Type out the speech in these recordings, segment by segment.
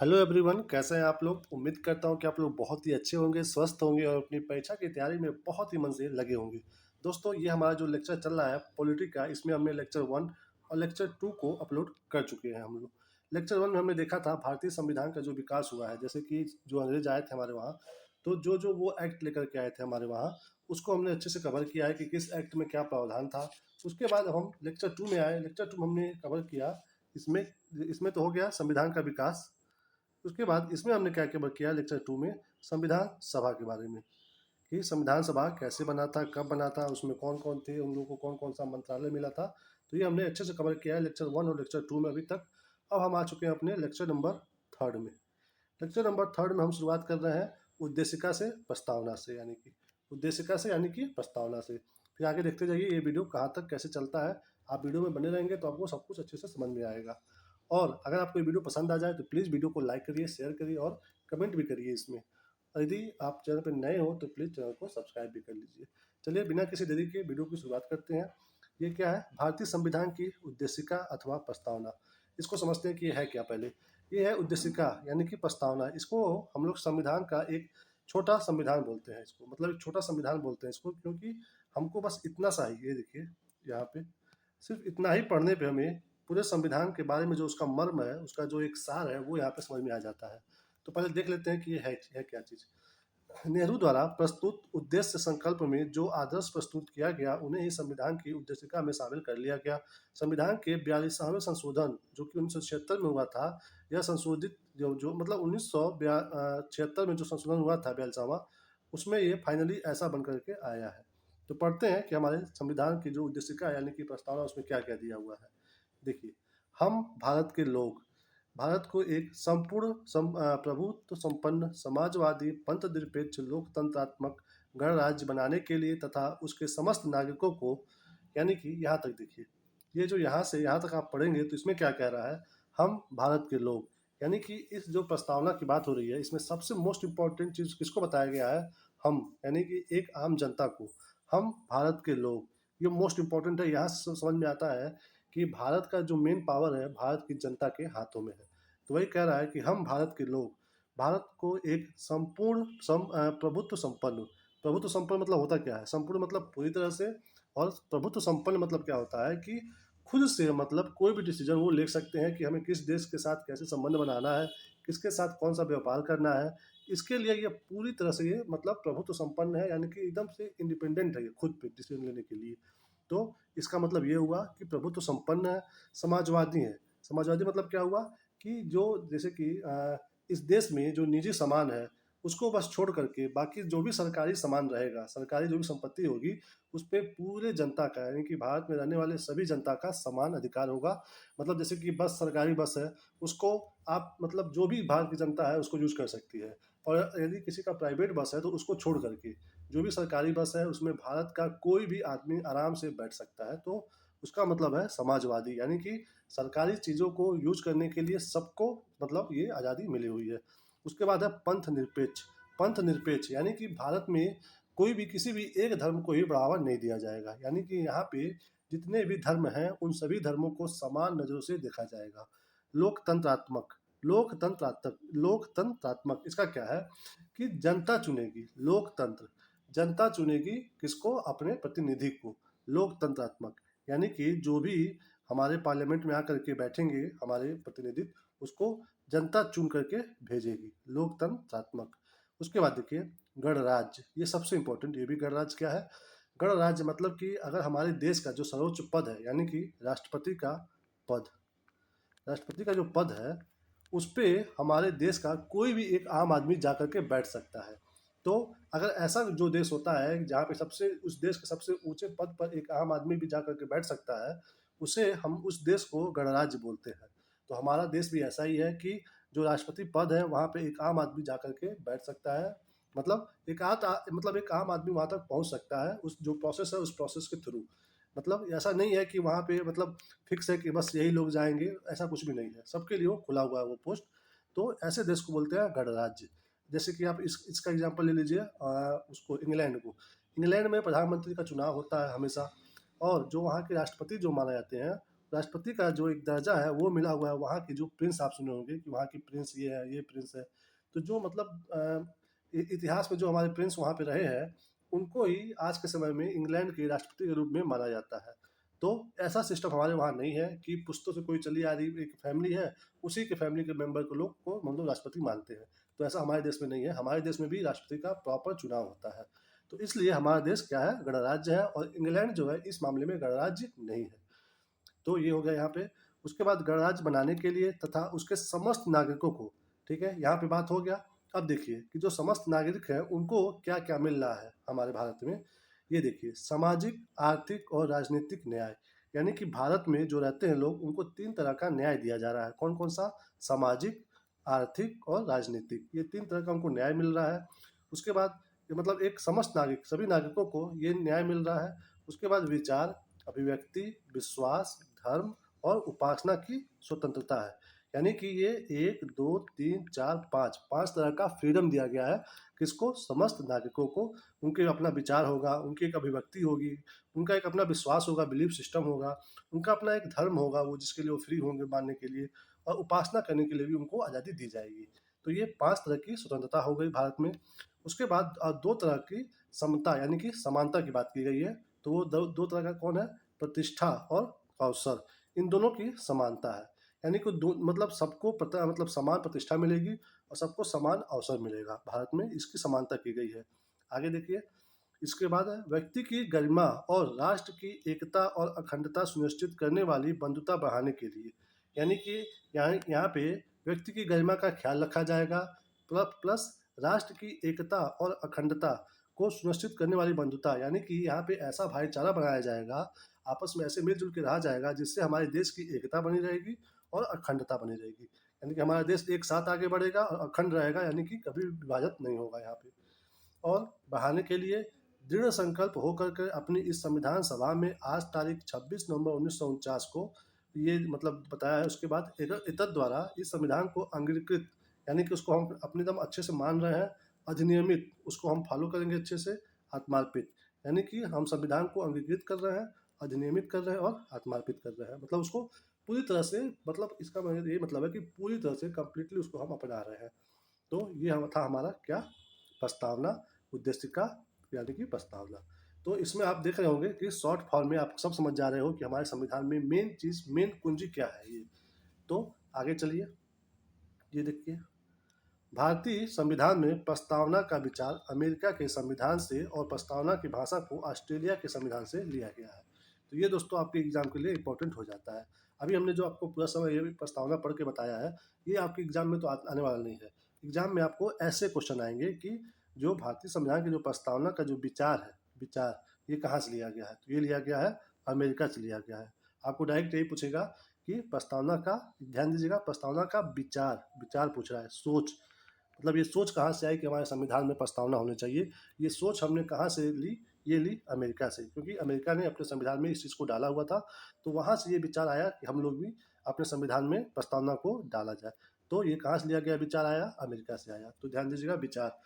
Hello everyone, कैसे हैं आप लोग। उम्मीद करता हूं कि आप लोग बहुत ही अच्छे होंगे, स्वस्थ होंगे और अपनी परीक्षा की तैयारी में बहुत ही मन से लगे होंगे। दोस्तों, ये हमारा जो लेक्चर चल रहा है पॉलिटी का, इसमें हमने लेक्चर 1 और लेक्चर 2 को अपलोड कर चुके हैं हम लोग। लेक्चर 1 में हमने देखा था भारतीय संविधान का जो विकास हुआ है, जैसे कि जो अंग्रेज आए थे हमारे वहाँ, तो जो जो वो एक्ट लेकर के आए थे हमारे वहाँ, उसको हमने अच्छे से कवर किया है कि किस एक्ट में क्या प्रावधान था। उसके बाद हम लेक्चर 2 में आए। लेक्चर 2 में हमने कवर किया, इसमें इसमें तो हो गया संविधान का विकास। उसके बाद इसमें हमने क्या क्या किया लेक्चर 2 में, संविधान सभा के बारे में, कि संविधान सभा कैसे बना था, कब बना था, उसमें कौन कौन थे, उन लोगों को कौन कौन सा मंत्रालय मिला था। तो ये हमने अच्छे से कवर किया है लेक्चर 1 और लेक्चर 2 में अभी तक। अब हम आ चुके हैं अपने लेक्चर नंबर 3 में। लेक्चर नंबर 3 में हम शुरुआत कर रहे हैं उद्देशिका से प्रस्तावना से, यानी कि उद्देशिका से यानी कि प्रस्तावना से। फिर आगे देखते जाइए ये वीडियो कहाँ तक कैसे चलता है। आप वीडियो में बने रहेंगे तो आपको सब कुछ अच्छे से समझ में आएगा। और अगर आपको ये वीडियो पसंद आ जाए तो प्लीज़ वीडियो को लाइक करिए, शेयर करिए और कमेंट भी करिए इसमें। और यदि आप चैनल पर नए हो तो प्लीज़ चैनल को सब्सक्राइब भी कर लीजिए। चलिए बिना किसी देरी के वीडियो की शुरुआत करते हैं। ये क्या है, भारतीय संविधान की उद्देशिका अथवा प्रस्तावना। इसको समझते हैं कि ये है क्या पहले। ये है उद्देशिका यानी कि प्रस्तावना। इसको हम लोग संविधान का एक छोटा संविधान बोलते हैं इसको, मतलब एक छोटा संविधान बोलते हैं इसको, क्योंकि हमको बस इतना सा ही, ये देखिए यहाँ पे सिर्फ इतना ही पढ़ने पे हमें पूरे संविधान के बारे में जो उसका मर्म है, उसका जो एक सार है, वो यहाँ पे समझ में आ जाता है। तो पहले देख लेते हैं कि ये है क्या चीज़। नेहरू द्वारा प्रस्तुत उद्देश्य संकल्प में जो आदर्श प्रस्तुत किया गया, उन्हें ही संविधान की उद्देशिका में शामिल कर लिया गया। संविधान के 42वें संशोधन जो कि 1976 में हुआ था, यह संशोधित जो जो मतलब 1976 में जो संशोधन हुआ था 42वां, उसमें ये फाइनली ऐसा बन करके आया है। तो पढ़ते हैं कि हमारे संविधान की जो उद्देशिका यानी कि प्रस्तावना, उसमें क्या क्या दिया हुआ है। देखिए, हम भारत के लोग भारत को एक संपूर्ण प्रभुत्व संपन्न समाजवादी पंथ निरपेक्ष लोकतंत्रात्मक गणराज्य बनाने के लिए तथा उसके समस्त नागरिकों को, यानी कि यहाँ तक देखिए, ये जो यहाँ से यहाँ तक आप पढ़ेंगे तो इसमें क्या कह रहा है, हम भारत के लोग, यानी कि इस जो प्रस्तावना की बात हो रही है, इसमें सबसे मोस्ट इम्पॉर्टेंट चीज़ किसको बताया गया है, हम, यानी कि एक आम जनता को, हम भारत के लोग। ये मोस्ट इम्पॉर्टेंट है। यहाँ से समझ में आता है कि भारत का जो मेन पावर है भारत की जनता के हाथों में है। तो वही कह रहा है कि हम भारत के लोग भारत को एक संपूर्ण प्रभुत्व संपन्न मतलब होता क्या है, संपूर्ण मतलब पूरी तरह से, और प्रभुत्व संपन्न मतलब क्या होता है कि खुद से, मतलब कोई भी डिसीजन वो ले सकते हैं कि हमें किस देश के साथ कैसे संबंध बनाना है, किसके साथ कौन सा व्यापार करना है। इसके लिए ये पूरी तरह से ये मतलब प्रभुत्व संपन्न है, यानी कि एकदम से इंडिपेंडेंट है ये खुद पे डिसीजन लेने के लिए। तो इसका मतलब ये हुआ कि प्रभुत्व संपन्न है, समाजवादी है। समाजवादी मतलब क्या हुआ कि जो जैसे कि इस देश में जो निजी सामान है, उसको बस छोड़ करके बाकी जो भी सरकारी सामान रहेगा, सरकारी जो भी संपत्ति होगी, उस पे पूरे जनता का, यानी कि भारत में रहने वाले सभी जनता का समान अधिकार होगा। मतलब जैसे कि बस, सरकारी बस है, उसको आप मतलब जो भी भारत की जनता है उसको यूज़ कर सकती है। और यदि किसी का प्राइवेट बस है तो उसको छोड़ करके जो भी सरकारी बस है उसमें भारत का कोई भी आदमी आराम से बैठ सकता है। तो उसका मतलब है समाजवादी, यानी कि सरकारी चीज़ों को यूज़ करने के लिए सबको मतलब ये आज़ादी मिली हुई है। उसके बाद है पंथ निरपेक्ष। पंथ निरपेक्ष यानी कि भारत में कोई भी किसी भी एक धर्म को ही बढ़ावा नहीं दिया जाएगा, यानी कि यहाँ पे जितने भी धर्म हैं उन सभी धर्मों को समान नज़रों से देखा जाएगा। लोकतंत्रात्मक लोकतंत्रात्मक इसका क्या है कि जनता चुनेगी, लोकतंत्र, जनता चुनेगी किसको, अपने प्रतिनिधि को। लोकतंत्रात्मक यानी कि जो भी हमारे पार्लियामेंट में आकर के बैठेंगे हमारे प्रतिनिधि, उसको जनता चुन करके भेजेगी, लोकतंत्रात्मक। उसके बाद देखिए गणराज्य, ये सबसे इंपॉर्टेंट। ये भी गणराज्य क्या है, गणराज्य मतलब कि अगर हमारे देश का जो सर्वोच्च पद है, यानी कि राष्ट्रपति का पद, राष्ट्रपति का जो पद है उस पे हमारे देश का कोई भी एक आम आदमी जा कर के बैठ सकता है। तो अगर ऐसा जो देश होता है जहाँ पे सबसे, उस देश के सबसे ऊंचे पद पर एक आम आदमी भी जा कर के बैठ सकता है, उसे हम उस देश को गणराज्य बोलते हैं। तो हमारा देश भी ऐसा ही है कि जो राष्ट्रपति पद है वहाँ पे एक आम आदमी जा कर के बैठ सकता है। मतलब एक आम आदमी वहाँ तक पहुँच सकता है, उस जो प्रोसेस है उस प्रोसेस के थ्रू। मतलब ऐसा नहीं है कि वहाँ पे मतलब फिक्स है कि बस यही लोग जाएंगे, ऐसा कुछ भी नहीं है, सबके लिए वो खुला हुआ है वो पोस्ट। तो ऐसे देश को बोलते हैं गणराज्य। जैसे कि आप इसका एग्जांपल ले लीजिए, उसको इंग्लैंड को। इंग्लैंड में प्रधानमंत्री का चुनाव होता है हमेशा, और जो वहाँ के राष्ट्रपति जो माने जाते हैं, राष्ट्रपति का जो एक दर्जा है वो मिला हुआ है वहाँ की जो प्रिंस, आप सुने होंगे कि वहाँ की प्रिंस ये है, ये प्रिंस है। तो जो मतलब इतिहास में जो हमारे प्रिंस वहाँ पे रहे हैं, उनको ही आज के समय में इंग्लैंड के राष्ट्रपति के रूप में माना जाता है। तो ऐसा सिस्टम हमारे वहाँ नहीं है कि पुश्तों से कोई चली आ रही एक फैमिली है, उसी के फैमिली के मेंबर को लोग को मतलब राष्ट्रपति मानते हैं। तो ऐसा हमारे देश में नहीं है, हमारे देश में भी राष्ट्रपति का प्रॉपर चुनाव होता है। तो इसलिए हमारा देश क्या है, गणराज्य है, और इंग्लैंड जो है इस मामले में गणराज्य नहीं है। तो ये हो गया यहाँ पे। उसके बाद गणराज्य बनाने के लिए तथा उसके समस्त नागरिकों को, ठीक है, यहाँ पे बात हो गया। अब देखिए कि जो समस्त नागरिक हैं उनको क्या क्या मिल रहा है हमारे भारत में। ये देखिए, सामाजिक, आर्थिक और राजनीतिक न्याय, यानी कि भारत में जो रहते हैं लोग उनको 3 तरह का न्याय दिया जा रहा है। कौन-कौन सा? सामाजिक, आर्थिक और राजनीतिक, ये 3 तरह का उनको न्याय मिल रहा है। उसके बाद ये मतलब एक समस्त नागरिक, सभी नागरिकों को ये न्याय मिल रहा है। उसके बाद विचार, अभिव्यक्ति, विश्वास, धर्म और उपासना की स्वतंत्रता है। यानी कि ये 1, 2, 3, 4, 5 तरह का फ्रीडम दिया गया है किसको? समस्त नागरिकों को। उनके अपना विचार होगा, उनकी एक अभिव्यक्ति होगी, उनका एक अपना विश्वास होगा, बिलीफ सिस्टम होगा, उनका अपना एक धर्म होगा वो जिसके लिए वो फ्री होंगे मानने के लिए, और उपासना करने के लिए भी उनको आज़ादी दी जाएगी। तो ये 5 तरह की स्वतंत्रता हो गई भारत में। उसके बाद 2 तरह की समता यानी कि समानता की बात की गई है। तो वो 2 तरह का कौन है? प्रतिष्ठा और अवसर, इन दोनों की समानता है। यानी कि दो मतलब सबको पता मतलब समान प्रतिष्ठा मिलेगी और सबको समान अवसर मिलेगा। भारत में इसकी समानता की गई है। आगे देखिए, इसके बाद है व्यक्ति की गरिमा और राष्ट्र की एकता और अखंडता सुनिश्चित करने वाली बंधुता बढ़ाने के लिए। यानी कि यहाँ यहाँ पे व्यक्ति की गरिमा का ख्याल रखा जाएगा, प्लस राष्ट्र की एकता और अखंडता को सुनिश्चित करने वाली बंधुता, यानी कि यहाँ पे ऐसा भाईचारा बनाया जाएगा, आपस में ऐसे मिलजुल के रहा जाएगा जिससे हमारे देश की एकता बनी रहेगी और अखंडता बनी रहेगी। यानी कि हमारा देश एक साथ आगे बढ़ेगा और अखंड रहेगा, यानी कि कभी विभाजित नहीं होगा यहाँ पे। और बढ़ाने के लिए दृढ़ संकल्प होकर के अपनी इस संविधान सभा में आज तारीख 26 नवंबर 1949 को ये मतलब बताया है। उसके बाद इतद द्वारा इस संविधान को अंगीकृत, यानी कि उसको हम अपने दम अच्छे से मान रहे हैं, अधिनियमित उसको हम फॉलो करेंगे अच्छे से, आत्मार्पित, यानी कि हम संविधान को अंगीकृत कर रहे हैं, अधिनियमित कर रहे हैं और आत्मार्पित कर रहे हैं। मतलब उसको पूरी तरह से, मतलब इसका ये मतलब है कि पूरी तरह से कंप्लीटली उसको हम अपना रहे हैं। तो ये था हमारा क्या? प्रस्तावना, उद्देशिका, यानी कि प्रस्तावना। तो इसमें आप देख रहे होंगे कि शॉर्ट फॉर्म में आप सब समझ जा रहे हो कि हमारे संविधान में मेन चीज़, मेन कुंजी क्या है ये। तो आगे चलिए, ये देखिए, भारतीय संविधान में प्रस्तावना का विचार अमेरिका के संविधान से और प्रस्तावना की भाषा को ऑस्ट्रेलिया के संविधान से लिया गया है। तो ये दोस्तों आपके एग्जाम के लिए इंपॉर्टेंट हो जाता है। अभी हमने जो आपको पूरा समय ये प्रस्तावना पढ़ के बताया है, ये आपके एग्जाम में तो आने वाला नहीं है। एग्जाम में आपको ऐसे क्वेश्चन आएंगे कि जो भारतीय संविधान की जो प्रस्तावना का जो विचार है, विचार ये कहाँ से लिया गया है? तो ये लिया गया है अमेरिका से लिया गया है। आपको डायरेक्ट यही पूछेगा कि प्रस्तावना का, ध्यान दीजिएगा, प्रस्तावना का विचार, विचार पूछ रहा है, सोच, मतलब ये सोच कहाँ से आई कि हमारे संविधान में प्रस्तावना होनी चाहिए। ये सोच हमने कहाँ से ली? ये ली अमेरिका से, क्योंकि अमेरिका ने अपने संविधान में इस चीज़ को डाला हुआ था। तो वहाँ से ये विचार आया कि हम लोग भी अपने संविधान में प्रस्तावना को डाला जाए। तो ये कहाँ से लिया गया विचार आया? अमेरिका से आया। तो ध्यान दीजिएगा, विचार।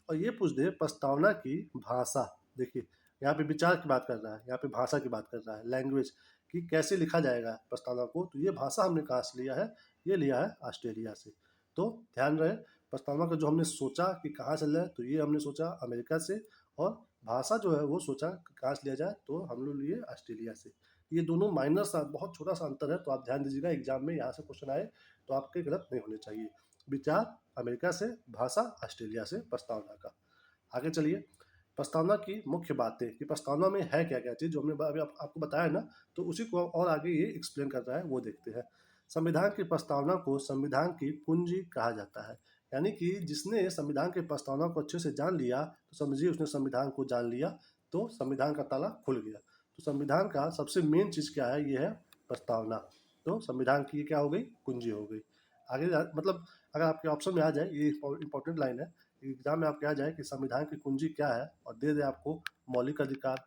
और ये पूछ दे प्रस्तावना की भाषा, देखिए यहाँ पे विचार की बात कर रहा है, यहाँ पे भाषा की बात कर रहा है, लैंग्वेज कि कैसे लिखा जाएगा प्रस्तावना को। तो ये भाषा हमने कहाँ से लिया है? ये लिया है ऑस्ट्रेलिया से। तो ध्यान रहे, प्रस्तावना का जो हमने सोचा कि कहाँ से लें, तो ये हमने सोचा अमेरिका से, और भाषा जो है वो सोचा कि कहाँ से लिया जाए, तो हम लोग लिए ऑस्ट्रेलिया से। ये दोनों माइनर सा, बहुत छोटा सा अंतर है, तो आप ध्यान दीजिएगा एग्जाम में यहाँ से क्वेश्चन आए तो आपके गलत नहीं होने चाहिए। विचार अमेरिका से, भाषा ऑस्ट्रेलिया से प्रस्तावना का। आगे चलिए, प्रस्तावना की मुख्य बातें कि प्रस्तावना में है क्या क्या चीज़, जो हमने अभी आपको बताया ना, तो उसी को और आगे ये एक्सप्लेन कर रहा है, वो देखते हैं। संविधान की प्रस्तावना को संविधान की कुंजी कहा जाता है। यानी कि जिसने संविधान की प्रस्तावना को अच्छे से जान लिया, तो समझिए उसने संविधान को जान लिया, तो संविधान का ताला खुल गया। तो संविधान का सबसे मेन चीज़ क्या है? ये है प्रस्तावना। तो संविधान की क्या हो गई? कुंजी हो गई। आगे मतलब अगर आपके ऑप्शन में आ जाए, ये इंपॉर्टेंट लाइन है, एग्जाम में आपके आ जाए कि संविधान की कुंजी क्या है, और दे दे आपको मौलिक अधिकार,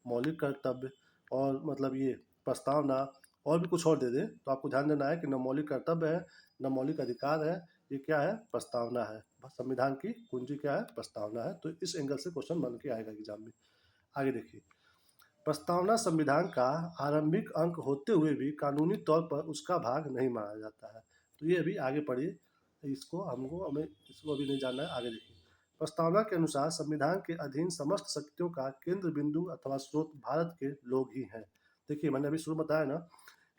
मौलिक कर्तव्य, और मतलब ये प्रस्तावना, और भी कुछ और दे दे, तो आपको ध्यान देना है कि न मौलिक कर्तव्य है, न मौलिक अधिकार है, ये क्या है? प्रस्तावना है। संविधान की कुंजी क्या है? प्रस्तावना है। तो इस एंगल से क्वेश्चन बन के आएगा एग्जाम में। आगे देखिए, प्रस्तावना संविधान का आरंभिक अंक होते हुए भी कानूनी तौर पर उसका भाग नहीं माना जाता है। तो ये अभी आगे पढ़िए, हमें इसको अभी नहीं जानना है, आगे देखिए। प्रस्तावना के अनुसार संविधान के अधीन समस्त शक्तियों का केंद्र बिंदु अथवा स्रोत भारत के लोग ही हैं। देखिए, मैंने अभी शुरू बताया ना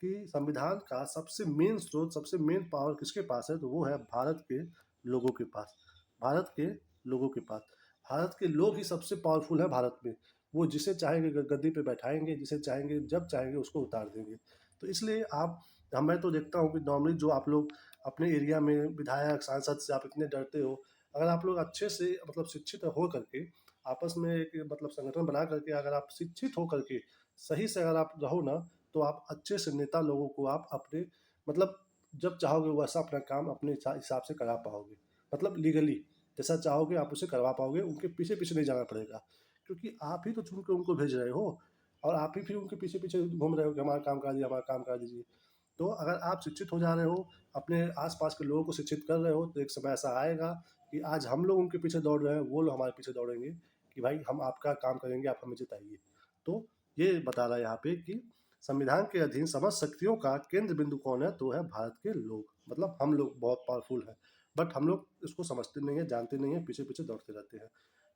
कि संविधान का सबसे मेन स्रोत, सबसे मेन पावर किसके पास है, तो वो है भारत के लोगों के पास। भारत के लोगों के पास, भारत के लोग ही सबसे पावरफुल है भारत में। वो जिसे चाहेंगे गद्दी पे बैठाएंगे, जिसे चाहेंगे जब चाहेंगे उसको उतार देंगे। तो इसलिए मैं तो देखता हूँ कि नॉर्मली जो आप लोग अपने एरिया में विधायक सांसद से आप इतने डरते हो, अगर आप लोग अच्छे से मतलब शिक्षित हो करके आपस में एक मतलब संगठन बना करके अगर आप शिक्षित हो करके सही से अगर आप रहो ना, तो आप अच्छे से नेता लोगों को आप अपने मतलब जब चाहोगे वैसा अपना काम अपने हिसाब से करा पाओगे, मतलब लीगली जैसा चाहोगे आप उसे करवा पाओगे, उनके पीछे पीछे नहीं जाना पड़ेगा, क्योंकि आप ही तो चुन के उनको भेज रहे हो और आप ही फिर उनके पीछे पीछे घूम रहे हो कि हमारा काम करा दीजिए, हमारा काम करा दीजिए। तो अगर आप शिक्षित हो जा रहे हो, अपने आसपास के लोगों को शिक्षित कर रहे हो, तो एक समय ऐसा आएगा कि आज हम लोग उनके पीछे दौड़ रहे हैं, वो लोग हमारे पीछे दौड़ेंगे कि भाई हम आपका काम करेंगे, आप हमें जिताइए। तो ये बता रहा है यहाँ पे कि संविधान के अधीन समस्त शक्तियों का केंद्र बिंदु कौन है, तो है भारत के लोग, मतलब हम लोग बहुत पावरफुल हैं। बट हम लोग इसको समझते नहीं है, जानते नहीं है, पीछे पीछे दौड़ते रहते हैं।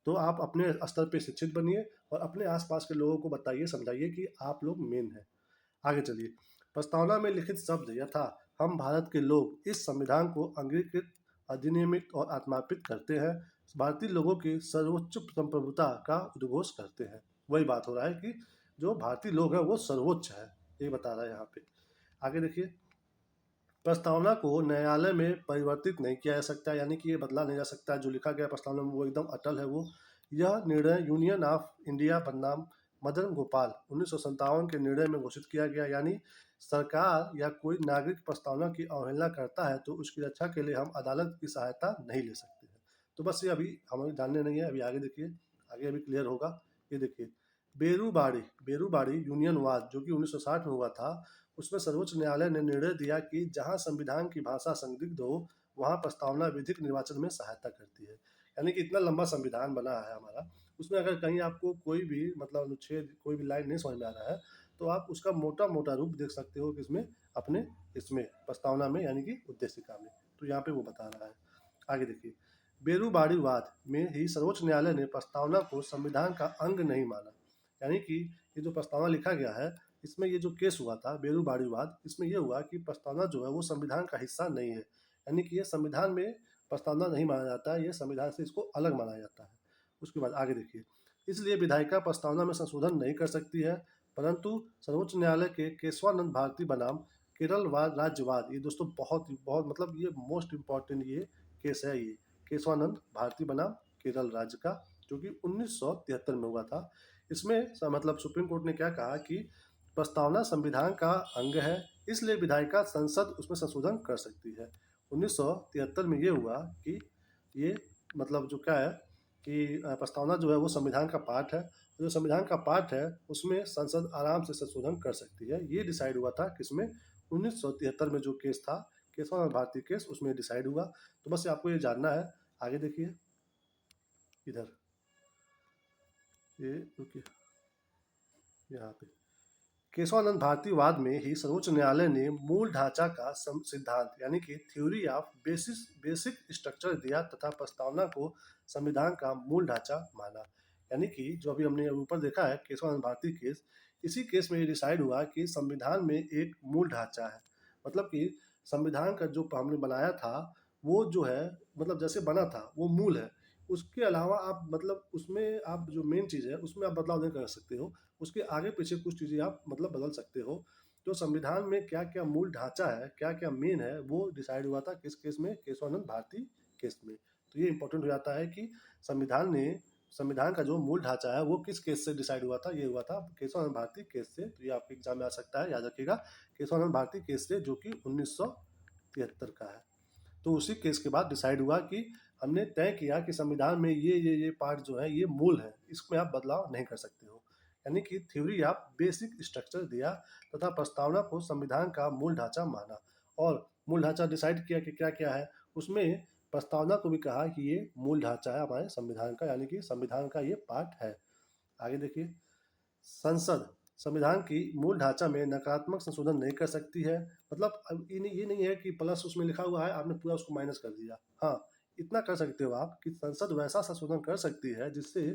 तो आप अपने स्तर पे शिक्षित बनिए और अपने आसपास के लोगों को बताइए, समझाइए कि आप लोग मेन हैं। आगे चलिए। प्रस्तावना में लिखित शब्द यथा हम भारत के लोग इस संविधान को अंगीकृत, अधिनियमित और आत्मार्पित करते हैं, भारतीय लोगों की सर्वोच्च संप्रभुता का उद्घोष करते हैं। वही बात हो रहा है कि जो भारतीय लोग हैं वो सर्वोच्च है, ये बता रहा है यहाँ पे। आगे देखिए। प्रस्तावना को न्यायालय में परिवर्तित नहीं किया जा सकता, यानी कि ये बदला नहीं जा सकता। जो लिखा गया प्रस्तावना में वो एकदम अटल है। वो यह निर्णय यूनियन ऑफ इंडिया बनाम मदन गोपाल 1957 के निर्णय में घोषित किया गया, यानी सरकार या कोई नागरिक प्रस्तावना की अवहेलना करता है तो उसकी रक्षा के लिए हम अदालत की सहायता नहीं ले सकते हैं। तो बस ये अभी हमें जानने नहीं है, अभी आगे देखिए, आगे अभी क्लियर होगा। ये देखिए, बेरूबाड़ी बेरूबाड़ी यूनियन वाद जो कि 1960 में हुआ था, उसमें सर्वोच्च न्यायालय ने निर्णय दिया कि जहां संविधान की भाषा संदिग्ध हो वहां प्रस्तावना विधिक निर्वाचन में सहायता करती है। यानी कि इतना लंबा संविधान बना है हमारा, उसमें अगर कहीं आपको कोई भी मतलब अनुच्छेद, कोई भी लाइन नहीं समझ में आ रहा है, तो आप उसका मोटा मोटा रूप देख सकते हो किसमें, अपने इसमें प्रस्तावना में, यानी कि उद्देशिका में। तो यहाँ पे वो बता रहा है। आगे देखिए। बेरूबाड़ी वाद में ही सर्वोच्च न्यायालय ने प्रस्तावना को संविधान का अंग नहीं माना, यानी कि ये जो प्रस्तावना लिखा गया है, इसमें ये जो केस हुआ था बेरूबाड़ीवाद, इसमें ये हुआ कि प्रस्तावना जो है वो संविधान का हिस्सा नहीं है, यानी कि ये संविधान में प्रस्तावना नहीं माना जाता है, ये संविधान से इसको अलग माना जाता है। उसके बाद आगे देखिए। इसलिए विधायिका प्रस्तावना में संशोधन नहीं कर सकती है, परंतु सर्वोच्च न्यायालय के केशवानंद भारती बनाम केरलवाद राज्यवाद, ये दोस्तों बहुत बहुत मतलब ये मोस्ट इम्पॉर्टेंट ये केस है, ये केशवानंद भारती बनाम केरल राज्य का, जो कि 1973 में हुआ था। इसमें मतलब सुप्रीम कोर्ट ने क्या कहा कि प्रस्तावना संविधान का अंग है, इसलिए विधायिका संसद उसमें संशोधन कर सकती है। 1973 में ये हुआ कि ये मतलब जो क्या है कि प्रस्तावना जो है वो संविधान का पार्ट है, जो संविधान का पार्ट है उसमें संसद आराम से संशोधन कर सकती है। ये डिसाइड हुआ था किसमें, 1973 में जो केस था केशवानंद भारती केस, उसमें डिसाइड हुआ। तो बस आपको ये जानना है। आगे देखिए इधर, ये रुकिए, यहाँ पे केशवानंद भारती वाद में ही सर्वोच्च न्यायालय ने मूल ढांचा का सिद्धांत, यानी कि थ्योरी ऑफ बेसिक स्ट्रक्चर दिया तथा प्रस्तावना को संविधान का मूल ढांचा माना। यानी कि जो अभी हमने ऊपर देखा है केशवानंद भारती केस, इसी केस में ये डिसाइड हुआ कि संविधान में एक मूल ढांचा है, मतलब कि संविधान का जो हमने बनाया था वो जो है मतलब जैसे बना था वो मूल है। उसके अलावा आप मतलब उसमें आप जो मेन चीज़ है उसमें आप बदलाव नहीं कर सकते हो, उसके आगे पीछे कुछ चीज़ें आप मतलब बदल सकते हो। तो संविधान में क्या क्या मूल ढांचा है, क्या क्या मेन है, वो डिसाइड हुआ था किस केस में, केशवानंद भारती केस में। तो ये इंपॉर्टेंट हो जाता है कि संविधान का जो मूल ढांचा है वो किस केस से डिसाइड हुआ था, ये हुआ था केशवानंद भारती केस से। तो ये आपके एग्जाम में आ सकता है, याद रखिएगा, केशवानंद भारती केस से, जो कि 1973 का है। तो उसी केस के बाद डिसाइड हुआ कि हमने तय किया कि संविधान में ये पार्ट जो है ये मूल है, इसमें आप बदलाव नहीं कर सकते हो। यानी कि थ्योरी ऑफ बेसिक स्ट्रक्चर दिया तथा प्रस्तावना को संविधान का मूल ढांचा माना, और मूल ढांचा डिसाइड किया कि क्या क्या है उसमें। प्रस्तावना को भी कहा कि ये मूल ढांचा है हमारे संविधान का, यानी कि संविधान का ये पार्ट है। आगे देखिए। संसद संविधान की मूल ढांचा में नकारात्मक संशोधन नहीं कर सकती है। मतलब अब ये नहीं है कि प्लस उसमें लिखा हुआ है आपने पूरा उसको माइनस कर दिया। हाँ, इतना कर सकते हो आप कि संसद वैसा संशोधन कर सकती है जिससे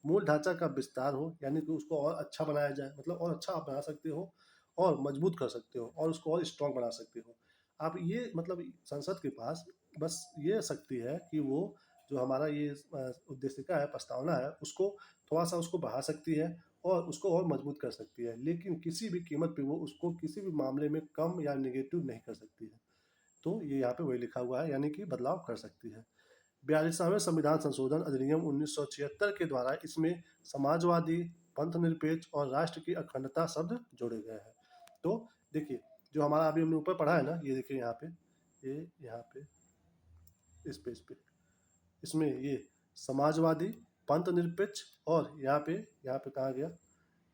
मूल ढांचा का विस्तार हो, यानी कि उसको और अच्छा बनाया जाए, मतलब और अच्छा आप बना सकते हो और मजबूत कर सकते हो और उसको और स्ट्रॉन्ग बना सकते हो। आप ये मतलब संसद के पास बस ये शक्ति है कि वो जो हमारा ये उद्देशिका है, प्रस्तावना है, उसको थोड़ा सा उसको बढ़ा सकती है और उसको और मजबूत कर सकती है, लेकिन किसी भी कीमत पे वो उसको किसी भी मामले में कम या नेगेटिव नहीं कर सकती है। तो ये यहाँ पे वही लिखा हुआ है, यानी कि बदलाव कर सकती है। 42वें संविधान संशोधन अधिनियम 1976 के द्वारा इसमें समाजवादी, पंथ निरपेक्ष और राष्ट्र की अखंडता शब्द जोड़े गए हैं। तो देखिए, जो हमारा अभी हमने ऊपर पढ़ा है ना, ये देखिए यहाँ पे, ये यहाँ पे इस पेज पे, इसमें ये समाजवादी, पंथ निरपेक्ष और यहाँ पे कहा गया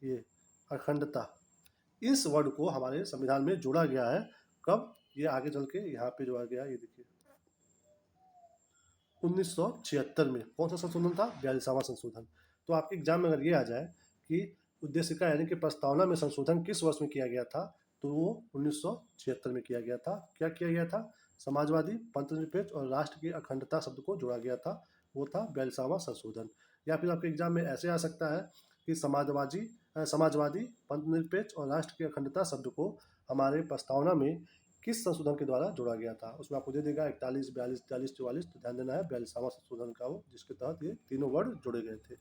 ये अखंडता, इस वर्ड को हमारे संविधान में जोड़ा गया है। कब? ये आगे चल के यहाँ पे जोड़ा गया, ये देखिए 1976 में। कौन सा संशोधन था? 42वां संशोधन। तो आपके एग्जाम में अगर ये आ जाए कि उद्देशिका यानी कि प्रस्तावना में संशोधन किस वर्ष में किया गया था, तो वो 1976 में किया गया था। क्या किया गया था? समाजवादी, पंथनिरपेक्ष और राष्ट्र की अखंडता शब्द को जोड़ा गया था, वो था 42वां संशोधन। या फिर आपके एग्जाम में ऐसे आ सकता है कि समाजवादी, पंथनिरपेक्ष और राष्ट्र की अखंडता शब्द को हमारे प्रस्तावना में किस संशोधन के द्वारा जोड़ा गया था। उसमें आपको दे देगा 41, 42, 43, 44। तो ध्यान देना है 42वां संशोधन का वो, जिसके तहत ये तीनों वर्ड जोड़े गए थे।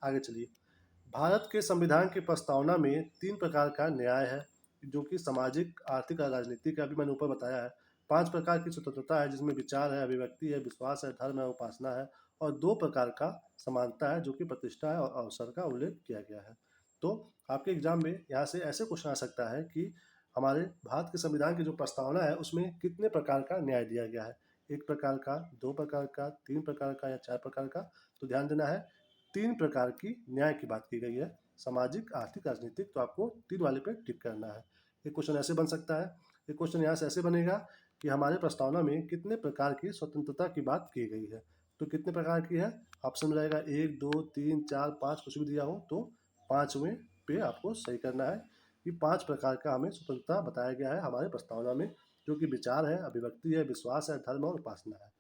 आगे चलिए, भारत के संविधान की प्रस्तावना में 3 प्रकार का न्याय है, जो कि सामाजिक, आर्थिक और राजनीतिक का भी मैंने ऊपर बताया है। 5 प्रकार की स्वतंत्रता है, जिसमें विचार है, अभिव्यक्ति है, विश्वास है, धर्म है, उपासना है। और 2 प्रकार का समानता है, जो कि प्रतिष्ठा है और अवसर का उल्लेख किया गया है। तो आपके एग्जाम में यहाँ से ऐसे क्वेश्चन आ सकता है कि हमारे भारत के संविधान की जो प्रस्तावना है उसमें कितने प्रकार का न्याय दिया गया है। 1 प्रकार का, 2 प्रकार का, 3 प्रकार का या 4 प्रकार का। तो ध्यान देना है 3 प्रकार की न्याय की बात की गई है, सामाजिक, आर्थिक, राजनीतिक। तो आपको 3 वाले पे टिक करना है। एक क्वेश्चन ऐसे बन सकता है, एक क्वेश्चन यहाँ से ऐसे बनेगा कि हमारे प्रस्तावना में कितने प्रकार की स्वतंत्रता की बात की गई है। तो कितने प्रकार की है? ऑप्शन में रहेगा 1, 2, 3, 4, 5, कुछ भी दिया हो तो 5वें पे आपको सही करना है कि 5 प्रकार का हमें स्वतंत्रता बताया गया है हमारे प्रस्तावना में, जो कि विचार है, अभिव्यक्ति है, विश्वास है, धर्म और उपासना है।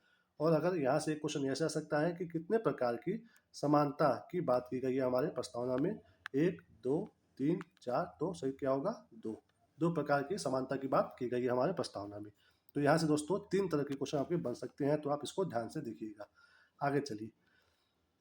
और अगर यहाँ से एक क्वेश्चन ऐसा आ सकता है कि कितने प्रकार की समानता की बात की गई है हमारे प्रस्तावना में। 1, 2, 3, 4। तो सही क्या होगा? 2। 2 प्रकार की समानता की बात की गई है हमारे प्रस्तावना में। तो यहाँ से दोस्तों 3 तरह के क्वेश्चन आपके बन सकते हैं, तो आप इसको ध्यान से देखिएगा। आगे चलिए,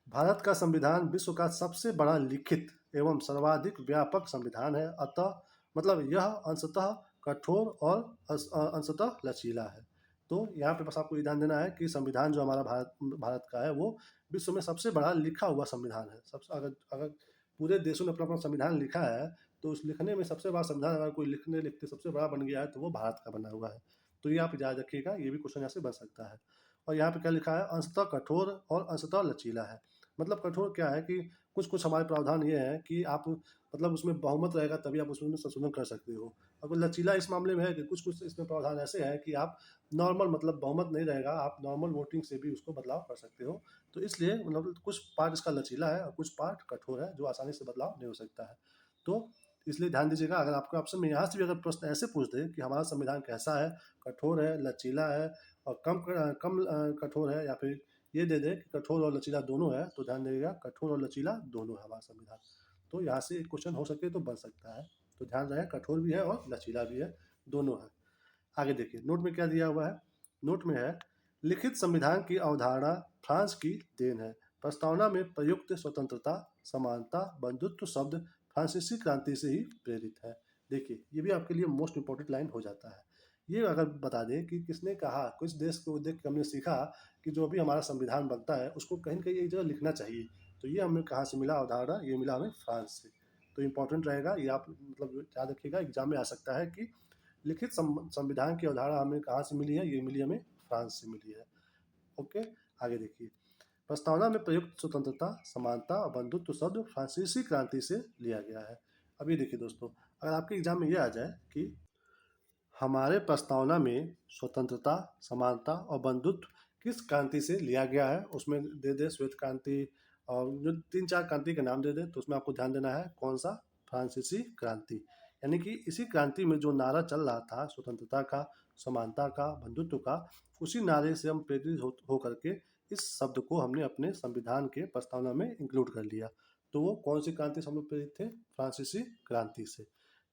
भारत का संविधान विश्व का सबसे बड़ा लिखित एवं सर्वाधिक व्यापक संविधान है, अतः मतलब यह अंशतः कठोर और अंशतः लचीला है। तो यहाँ पे बस आपको ये ध्यान देना है कि संविधान जो हमारा भारत का है वो विश्व में सबसे बड़ा लिखा हुआ संविधान है। सबसे अगर अगर पूरे देशों ने अपना अपना संविधान लिखा है, तो उस लिखने में सबसे बड़ा संविधान अगर कोई लिखने लिखते सबसे बड़ा बन गया है तो वो भारत का बना हुआ है। तो ये आप याद रखिएगा, ये भी क्वेश्चन यहाँ से बन सकता है। और यहाँ पे क्या लिखा है? अंशतः कठोर और अंशतः लचीला है। मतलब कठोर क्या है कि कुछ कुछ हमारे प्रावधान ये हैं कि आप मतलब उसमें बहुमत रहेगा तभी आप उसमें संशोधन कर सकते हो। और लचीला इस मामले में है कि कुछ कुछ इसमें प्रावधान ऐसे हैं कि आप नॉर्मल मतलब बहुमत नहीं रहेगा, आप नॉर्मल वोटिंग से भी उसको बदलाव कर सकते हो। तो इसलिए मतलब कुछ पार्ट इसका लचीला है और कुछ पार्ट कठोर है, जो आसानी से बदलाव नहीं हो सकता है। तो इसलिए ध्यान दीजिएगा, अगर आपके ऑप्शन में यहाँ से भी अगर प्रश्न ऐसे पूछ दे कि हमारा संविधान कैसा है, कठोर है, लचीला है और कम कठोर है, या फिर ये दे दे कि कठोर और लचीला दोनों है, तो ध्यान दीजिएगा कठोर और लचीला दोनों है हमारा संविधान। तो यहाँ से एक क्वेश्चन हो सके तो बन सकता है। तो ध्यान रहे कठोर भी है और लचीला भी है, दोनों है। आगे देखिए, नोट में क्या दिया हुआ है? नोट में है, लिखित संविधान की अवधारणा फ्रांस की देन है। प्रस्तावना में प्रयुक्त स्वतंत्रता, समानता, बंधुत्व शब्द फ्रांसीसी क्रांति से ही प्रेरित है। देखिए, ये भी आपके लिए मोस्ट इंपॉर्टेंट लाइन हो जाता है। ये अगर बता दें कि किसने कहा, किस देश को देख के हमने सीखा कि जो भी हमारा संविधान बनता है उसको कहीं न कहीं एक जगह लिखना चाहिए। तो ये हमें कहाँ से मिला अवधारणा? ये मिला हमें फ्रांस से। तो इम्पोर्टेंट रहेगा ये, आप मतलब याद रखिएगा, एग्जाम में आ सकता है कि लिखित संविधान की अवधारणा हमें कहाँ से मिली है? ये मिली हमें फ्रांस से मिली है। ओके, आगे देखिए, प्रस्तावना में प्रयुक्त स्वतंत्रता, समानता और बंधुत्व शब्द फ्रांसीसी क्रांति से लिया गया है। अब ये देखिए दोस्तों, अगर आपके एग्जाम में ये आ जाए कि हमारे प्रस्तावना में स्वतंत्रता, समानता और बंधुत्व किस क्रांति से लिया गया है, उसमें दे दे श्वेत क्रांति और जो 3-4 क्रांति के नाम दे दे, तो उसमें आपको ध्यान देना है कौन सा फ्रांसीसी क्रांति। यानी कि इसी क्रांति में जो नारा चल रहा था स्वतंत्रता का, समानता का, बंधुत्व का, उसी नारे से हम प्रेरित हो करके इस शब्द को हमने अपने संविधान के प्रस्तावना में इंक्लूड कर लिया। तो वो कौन सी क्रांति से हम लोग प्रेरित थे? फ्रांसीसी क्रांति से।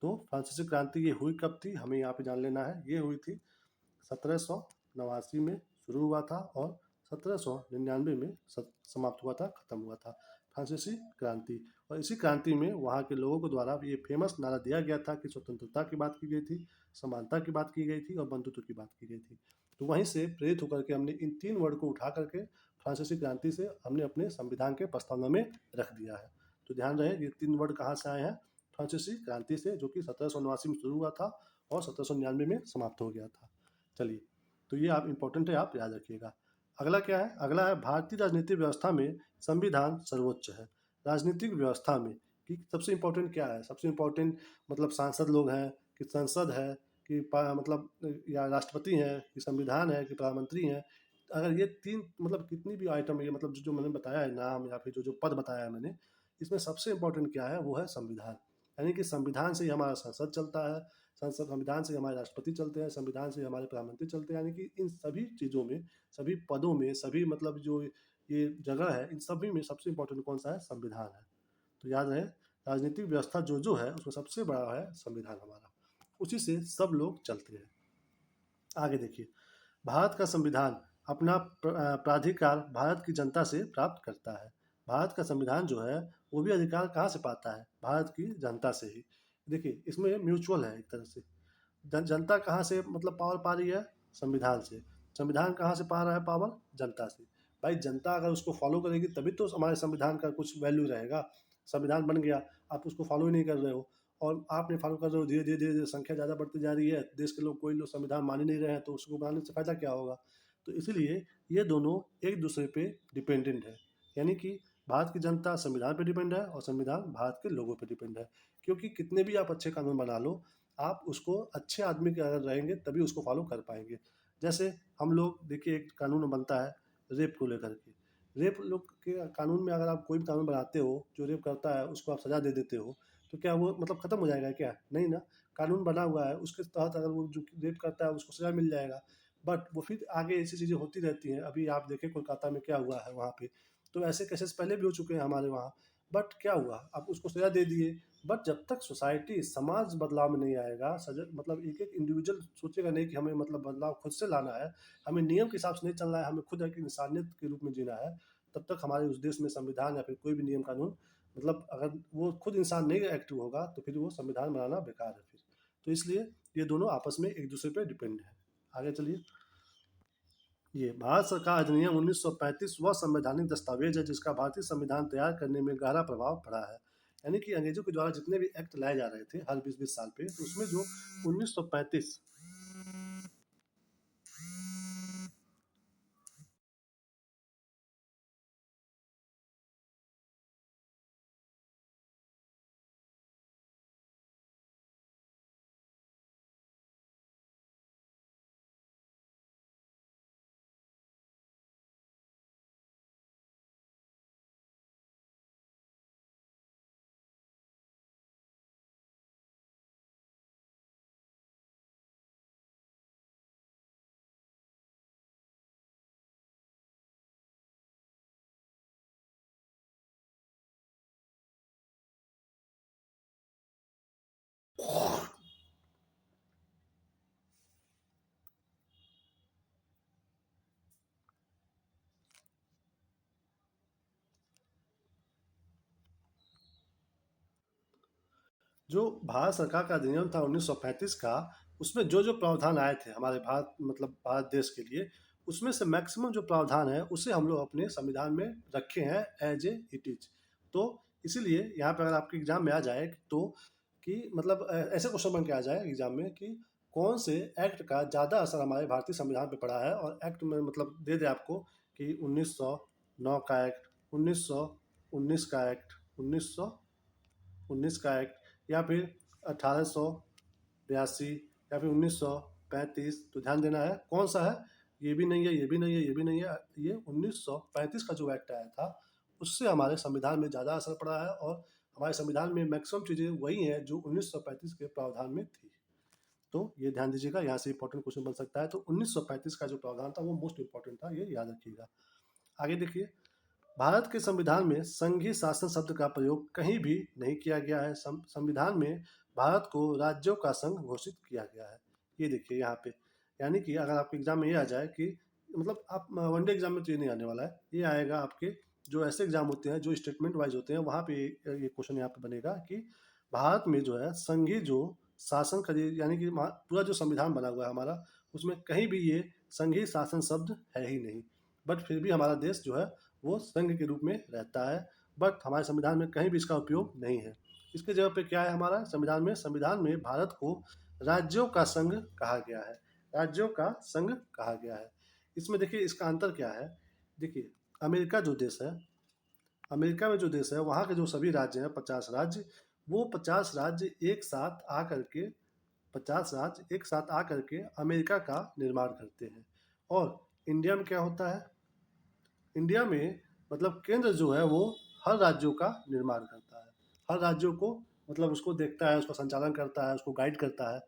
तो फ्रांसीसी क्रांति ये हुई कब थी, हमें यहाँ पे जान लेना है। ये हुई थी 1789 में शुरू हुआ था और 1799 में समाप्त हुआ था, खत्म हुआ था फ्रांसीसी क्रांति। और इसी क्रांति में वहाँ के लोगों के द्वारा ये फेमस नारा दिया गया था कि स्वतंत्रता की बात की गई थी, समानता की बात की गई थी और बंधुत्व की बात की गई थी। तो वहीं से प्रेरित होकर के हमने इन 3 वर्ड को उठा करके फ्रांसीसी क्रांति से हमने अपने संविधान के प्रस्तावना में रख दिया है। तो ध्यान रहे ये 3 वर्ड कहाँ से आए हैं? फ्रांसीसी क्रांति से, जो कि 1789 में शुरू हुआ था और 1799 में समाप्त हो गया था। चलिए, तो ये आप इम्पोर्टेंट है, आप याद रखिएगा। अगला क्या है? अगला है भारतीय राजनीतिक व्यवस्था में संविधान सर्वोच्च है। राजनीतिक व्यवस्था में कि सबसे इम्पोर्टेंट क्या है? सबसे इम्पोर्टेंट मतलब सांसद लोग हैं कि संसद है कि मतलब या राष्ट्रपति हैं कि संविधान है कि प्रधानमंत्री हैं। अगर ये 3 मतलब कितनी भी आइटम, ये मतलब जो मैंने बताया है नाम या फिर जो पद बताया है मैंने, इसमें सबसे इम्पोर्टेंट क्या है? वो है संविधान। यानी कि संविधान से ही हमारा संसद चलता है, संविधान से हमारे राष्ट्रपति चलते हैं, संविधान से हमारे प्रधानमंत्री चलते हैं। यानी कि इन सभी चीज़ों में, सभी पदों में, सभी मतलब जो ये जगह है, इन सभी में सबसे इम्पोर्टेंट कौन सा है? संविधान है। तो याद रहे, राजनीतिक व्यवस्था जो है उसमें सबसे बड़ा है संविधान हमारा, उसी से सब लोग चलते हैं। आगे देखिए, भारत का संविधान अपना प्राधिकार भारत की जनता से प्राप्त करता है। भारत का संविधान जो है वो भी अधिकार कहाँ से पाता है? भारत की जनता से ही। देखिए, इसमें म्यूचुअल है एक तरह से। जनता कहाँ से मतलब पावर पा रही है? संविधान से। संविधान कहाँ से पा रहा है पावर? जनता से। भाई जनता अगर उसको फॉलो करेगी तभी तो हमारे संविधान का कुछ वैल्यू रहेगा। संविधान बन गया, आप उसको फॉलो ही नहीं कर रहे हो और आप नहीं फॉलो कर रहे हो, धीरे धीरे धीरे धीरे संख्या ज़्यादा बढ़ती जा रही है, देश के लोग कोई लोग संविधान मान ही नहीं रहे हैं, तो उसको बनाने से फ़ायदा क्या होगा? तो इसीलिए ये दोनों एक दूसरे पे डिपेंडेंट है। यानी कि भारत की जनता संविधान पे डिपेंड है और संविधान भारत के लोगों पे डिपेंड है। क्योंकि कितने भी आप अच्छे कानून बना लो, आप उसको अच्छे आदमी के अगर रहेंगे तभी उसको फॉलो कर पाएंगे। जैसे हम लोग देखिए, एक कानून बनता है रेप को लेकर के। रेप लोग के कानून में अगर आप कोई भी कानून बनाते हो, जो रेप करता है उसको आप सजा दे देते हो, तो क्या वो मतलब खत्म हो जाएगा क्या? नहीं ना। कानून बना हुआ है, उसके तहत अगर वो जो रेप करता है उसको सजा मिल जाएगा। बट वो फिर आगे ऐसी चीज़ें होती रहती हैं। अभी आप देखें कोलकाता में क्या हुआ है वहाँ पे, तो ऐसे केसेस पहले भी हो चुके हैं हमारे वहाँ। बट क्या हुआ, आप उसको सजा दे दिए। बट जब तक सोसाइटी, समाज बदलाव में नहीं आएगा, मतलब एक एक इंडिविजुअल सोचेगा नहीं कि हमें मतलब बदलाव खुद से लाना है, हमें नियम के हिसाब से नहीं चलना है, हमें खुद एक इंसानियत के रूप में जीना है, तब तक हमारे उस देश में संविधान या फिर कोई भी नियम कानून, मतलब अगर वो खुद इंसान नहीं एक्टिव होगा तो फिर वो संविधान बनाना बेकार है फिर। तो इसलिए ये दोनों आपस में एक दूसरे पे डिपेंड है। आगे चलिए। ये भारत सरकार अधिनियम 1935 वह संवैधानिक दस्तावेज है जिसका भारतीय संविधान तैयार करने में गहरा प्रभाव पड़ा है। यानी कि अंग्रेजों के द्वारा जितने भी एक्ट लाए जा रहे थे हर 20-20 साल पे, तो उसमें जो 1935 जो भारत सरकार का अधिनियम था 1935 का, उसमें जो प्रावधान आए थे हमारे भारत मतलब भारत देश के लिए, उसमें से मैक्सिमम जो प्रावधान है उसे हम लोग अपने संविधान में रखे हैं एज ए इट इज। तो इसीलिए यहाँ पे अगर आपके एग्जाम में आ जाए तो कि मतलब ऐसे क्वेश्चन बन के आ जाए एग्जाम में कि कौन से एक्ट का ज़्यादा असर हमारे भारतीय संविधान पे पड़ा है, और एक्ट में मतलब दे दे आपको कि 1909 का एक्ट, 1919 का एक्ट, 1919 का एक्ट, या फिर 1882, या फिर 1935। तो ध्यान देना है कौन सा है। ये भी नहीं है, ये भी नहीं है, ये भी नहीं है। ये 1935 का जो एक्ट आया था उससे हमारे संविधान में ज़्यादा असर पड़ा है और हमारे संविधान में मैक्सिमम चीज़ें वही हैं जो 1935 के प्रावधान में थी। तो ये ध्यान दीजिएगा, यहाँ से इंपॉर्टेंट क्वेश्चन बन सकता है। तो 1935 का जो प्रावधान था वो मोस्ट इंपॉर्टेंट था, ये याद रखिएगा। आगे देखिए, भारत के संविधान में संघीय शासन शब्द का प्रयोग कहीं भी नहीं किया गया है। संविधान में भारत को राज्यों का संघ घोषित किया गया है। ये देखिए यहाँ पे, यानी कि अगर आपके एग्जाम में ये आ जाए कि मतलब आप वनडे एग्जाम में तो ये नहीं आने वाला है, ये आएगा आपके जो ऐसे एग्जाम होते हैं जो स्टेटमेंट वाइज होते हैं, वहाँ पे ये क्वेश्चन यहाँ पे बनेगा कि भारत में जो है संघीय जो शासन का यानी कि पूरा जो संविधान बना हुआ है हमारा, उसमें कहीं भी ये संघीय शासन शब्द है ही नहीं। बट फिर भी हमारा देश जो है वो संघ के रूप में रहता है, बट हमारे संविधान में कहीं भी इसका उपयोग नहीं है। इसके जगह पे क्या है हमारा संविधान में भारत को राज्यों का संघ कहा गया है। राज्यों का संघ कहा गया है। इसमें देखिए इसका अंतर क्या है। देखिए, अमेरिका जो देश है, अमेरिका में जो देश है वहाँ के जो सभी राज्य हैं, 50 राज्य, वो 50 राज्य एक साथ आकर के 50 राज्य एक साथ आकर के अमेरिका का निर्माण करते हैं। और इंडिया में क्या होता है, इंडिया में मतलब केंद्र जो है वो हर राज्यों का निर्माण करता है, हर राज्यों को मतलब उसको देखता है, उसका संचालन करता है, उसको गाइड करता है।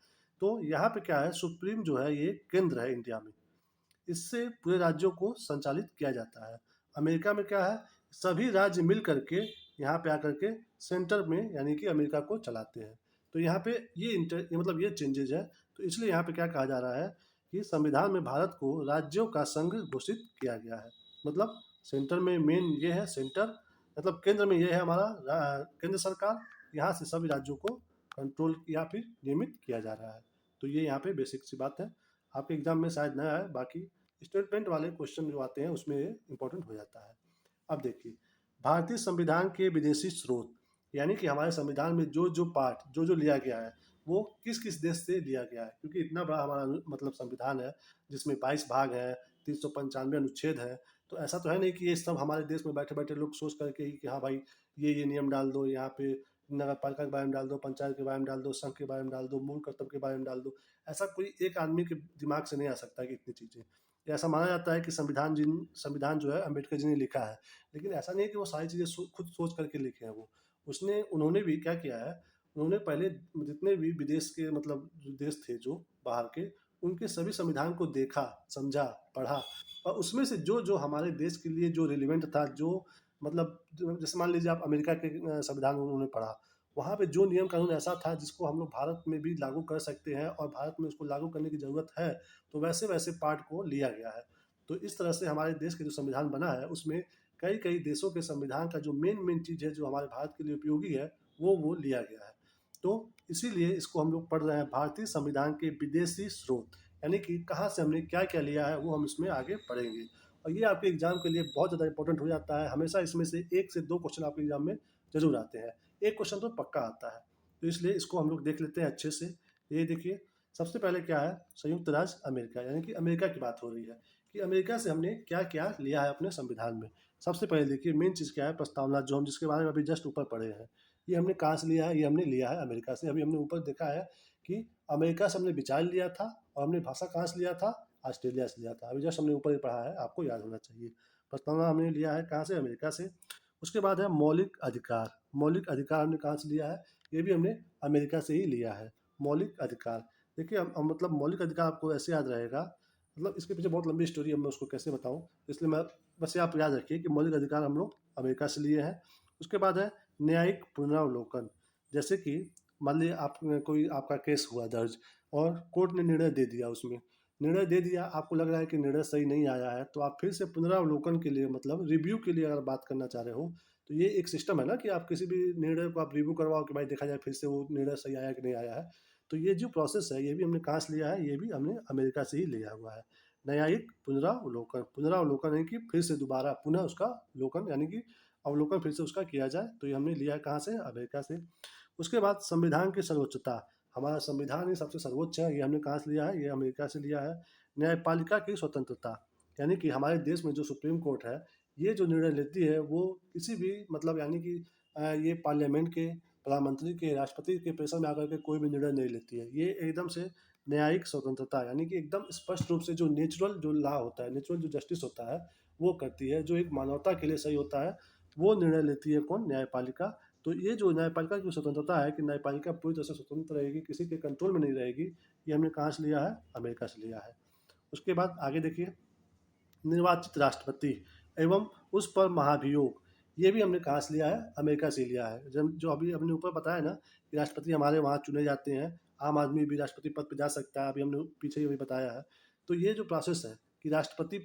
तो यहाँ पे क्या है, सुप्रीम जो है ये केंद्र है इंडिया में, इससे पूरे राज्यों को संचालित किया जाता है। अमेरिका में क्या है, सभी राज्य मिल करके यहाँ पे आकर के सेंटर में यानी कि अमेरिका को चलाते हैं। तो यहाँ पे ये मतलब ये चेंजेज है। तो इसलिए यहाँ पे क्या कहा जा रहा है कि संविधान में भारत को राज्यों का संघ घोषित किया गया है। मतलब सेंटर में मेन ये है, सेंटर मतलब केंद्र में ये है हमारा केंद्र सरकार, यहाँ से सभी राज्यों को कंट्रोल या फिर नियमित किया जा रहा है। तो ये यहाँ पे बेसिक सी बात है, आपके एग्जाम में शायद न आए, बाकी स्टेटमेंट वाले क्वेश्चन जो आते हैं उसमें इंपॉर्टेंट हो जाता है। अब देखिए, भारतीय संविधान के विदेशी स्रोत, यानी कि हमारे संविधान में जो जो पार्ट जो जो लिया गया है वो किस किस देश से लिया गया है, क्योंकि इतना बड़ा हमारा मतलब संविधान है जिसमें 22 भाग है, 395 अनुच्छेद है। तो ऐसा तो है नहीं कि ये सब हमारे देश में बैठे बैठे लोग सोच करके ही कि हाँ भाई ये नियम डाल दो, यहाँ पे नगर पालिका के बारे में डाल दो, पंचायत के बारे में डाल दो, संघ के बारे में डाल दो, मूल कर्तव्य के बारे में डाल दो। ऐसा कोई एक आदमी के दिमाग से नहीं आ सकता कि इतनी चीज़ें। ऐसा माना जाता है कि संविधान जो है अम्बेडकर जी ने लिखा है, लेकिन ऐसा नहीं है कि वो सारी चीज़ें खुद सोच करके लिखे हैं वो। उन्होंने भी क्या किया है, उन्होंने पहले जितने भी विदेश के मतलब जो देश थे जो बाहर के, उनके सभी संविधान को देखा, समझा, पढ़ा, और उसमें से जो जो हमारे देश के लिए जो रिलेवेंट था, जो मतलब जैसे मान लीजिए आप अमेरिका के संविधान उन्होंने पढ़ा, वहाँ पे जो नियम कानून ऐसा था जिसको हम लोग भारत में भी लागू कर सकते हैं और भारत में उसको लागू करने की ज़रूरत है, तो वैसे वैसे पार्ट को लिया गया है। तो इस तरह से हमारे देश के जो संविधान बना है उसमें कई कई देशों के संविधान का जो मेन चीज़ है जो हमारे भारत के लिए उपयोगी है वो लिया गया है। तो इसीलिए इसको हम लोग पढ़ रहे हैं भारतीय संविधान के विदेशी स्रोत, यानी कि कहाँ से हमने क्या क्या लिया है वो हम इसमें आगे पढ़ेंगे। और ये आपके एग्जाम के लिए बहुत ज़्यादा इंपॉर्टेंट हो जाता है। हमेशा इसमें से 1 से 2 क्वेश्चन आपके एग्जाम में जरूर आते हैं, एक क्वेश्चन तो पक्का आता है। तो इसलिए इसको हम लोग देख लेते हैं अच्छे से। ये देखिए, सबसे पहले क्या है, संयुक्त राज्य अमेरिका, यानी कि अमेरिका की बात हो रही है कि अमेरिका से हमने क्या क्या लिया है अपने संविधान में। सबसे पहले देखिए मेन चीज़ क्या है, प्रस्तावना, जो हम जिसके बारे में अभी जस्ट ऊपर पढ़े हैं, ये हमने कहाँ से लिया है, ये हमने लिया है अमेरिका से। अभी हमने ऊपर देखा है कि अमेरिका से हमने विचार लिया था, और हमने भाषा कहाँ से लिया था, ऑस्ट्रेलिया से लिया था। अभी जस्ट हमने ऊपर ही पढ़ा है, आपको याद होना चाहिए। प्रस्तावना हमने लिया है कहाँ से, अमेरिका से। उसके बाद है मौलिक अधिकार। मौलिक अधिकार हमने कहाँ से लिया है, ये भी हमने अमेरिका से ही लिया है। मौलिक अधिकार देखिए, मतलब मौलिक अधिकार आपको ऐसे याद रहेगा, मतलब इसके पीछे बहुत लंबी स्टोरी है, मैं उसको कैसे बताऊं, इसलिए मैं बस ये आप याद रखिए कि मौलिक अधिकार हम लोग अमेरिका से लिए हैं। उसके बाद है न्यायिक पुनरावलोकन। जैसे कि मान लीजिए आप कोई आपका केस हुआ दर्ज और कोर्ट ने निर्णय दे दिया, उसमें निर्णय दे दिया, आपको लग रहा है कि निर्णय सही नहीं आया है, तो आप फिर से पुनरावलोकन के लिए मतलब रिव्यू के लिए अगर बात करना चाह रहे हो, तो ये एक सिस्टम है ना कि आप किसी भी निर्णय को आप रिव्यू करवाओ कि भाई देखा जाए फिर से वो निर्णय सही आया कि नहीं आया है। तो ये जो प्रोसेस है ये भी हमने कहाँ से लिया है, ये भी हमने अमेरिका से ही लिया हुआ है। न्यायिक पुनरावलोकन, पुनरावलोकन है कि फिर से दोबारा पुनः उसका लोकन यानी कि अवलोकन फिर से उसका किया जाए, तो ये हमने लिया है कहाँ से, अमेरिका से। उसके बाद संविधान की सर्वोच्चता, हमारा संविधान ही सबसे सर्वोच्च है, ये हमने कहाँ से लिया है, ये अमेरिका से लिया है। न्यायपालिका की स्वतंत्रता, यानी कि हमारे देश में जो सुप्रीम कोर्ट है, ये जो निर्णय लेती है वो किसी भी मतलब यानी कि ये पार्लियामेंट के, प्रधानमंत्री के, राष्ट्रपति के प्रेशर में आकर के कोई भी निर्णय नहीं लेती है। ये एकदम से न्यायिक स्वतंत्रता, यानी कि एकदम स्पष्ट रूप से जो नेचुरल जो लॉ होता है, नेचुरल जो जस्टिस होता है वो करती है, जो एक मानवता के लिए सही होता है वो निर्णय लेती है कौन, न्यायपालिका। तो ये जो न्यायपालिका की स्वतंत्रता है कि न्यायपालिका पूरी तरह से स्वतंत्र रहेगी, किसी के कंट्रोल में नहीं रहेगी, ये हमने कहाँ से लिया है? अमेरिका से लिया है। उसके बाद आगे देखिए, निर्वाचित राष्ट्रपति एवं उस पर महाभियोग, ये भी हमने कहाँ से लिया है? अमेरिका से लिया है। जब जो अभी हमने ऊपर बताया ना कि राष्ट्रपति हमारे वहाँ चुने जाते हैं, आम आदमी भी राष्ट्रपति पद पे जा सकता है, अभी हमने पीछे ही अभी बताया है। तो ये जो प्रोसेस है कि राष्ट्रपति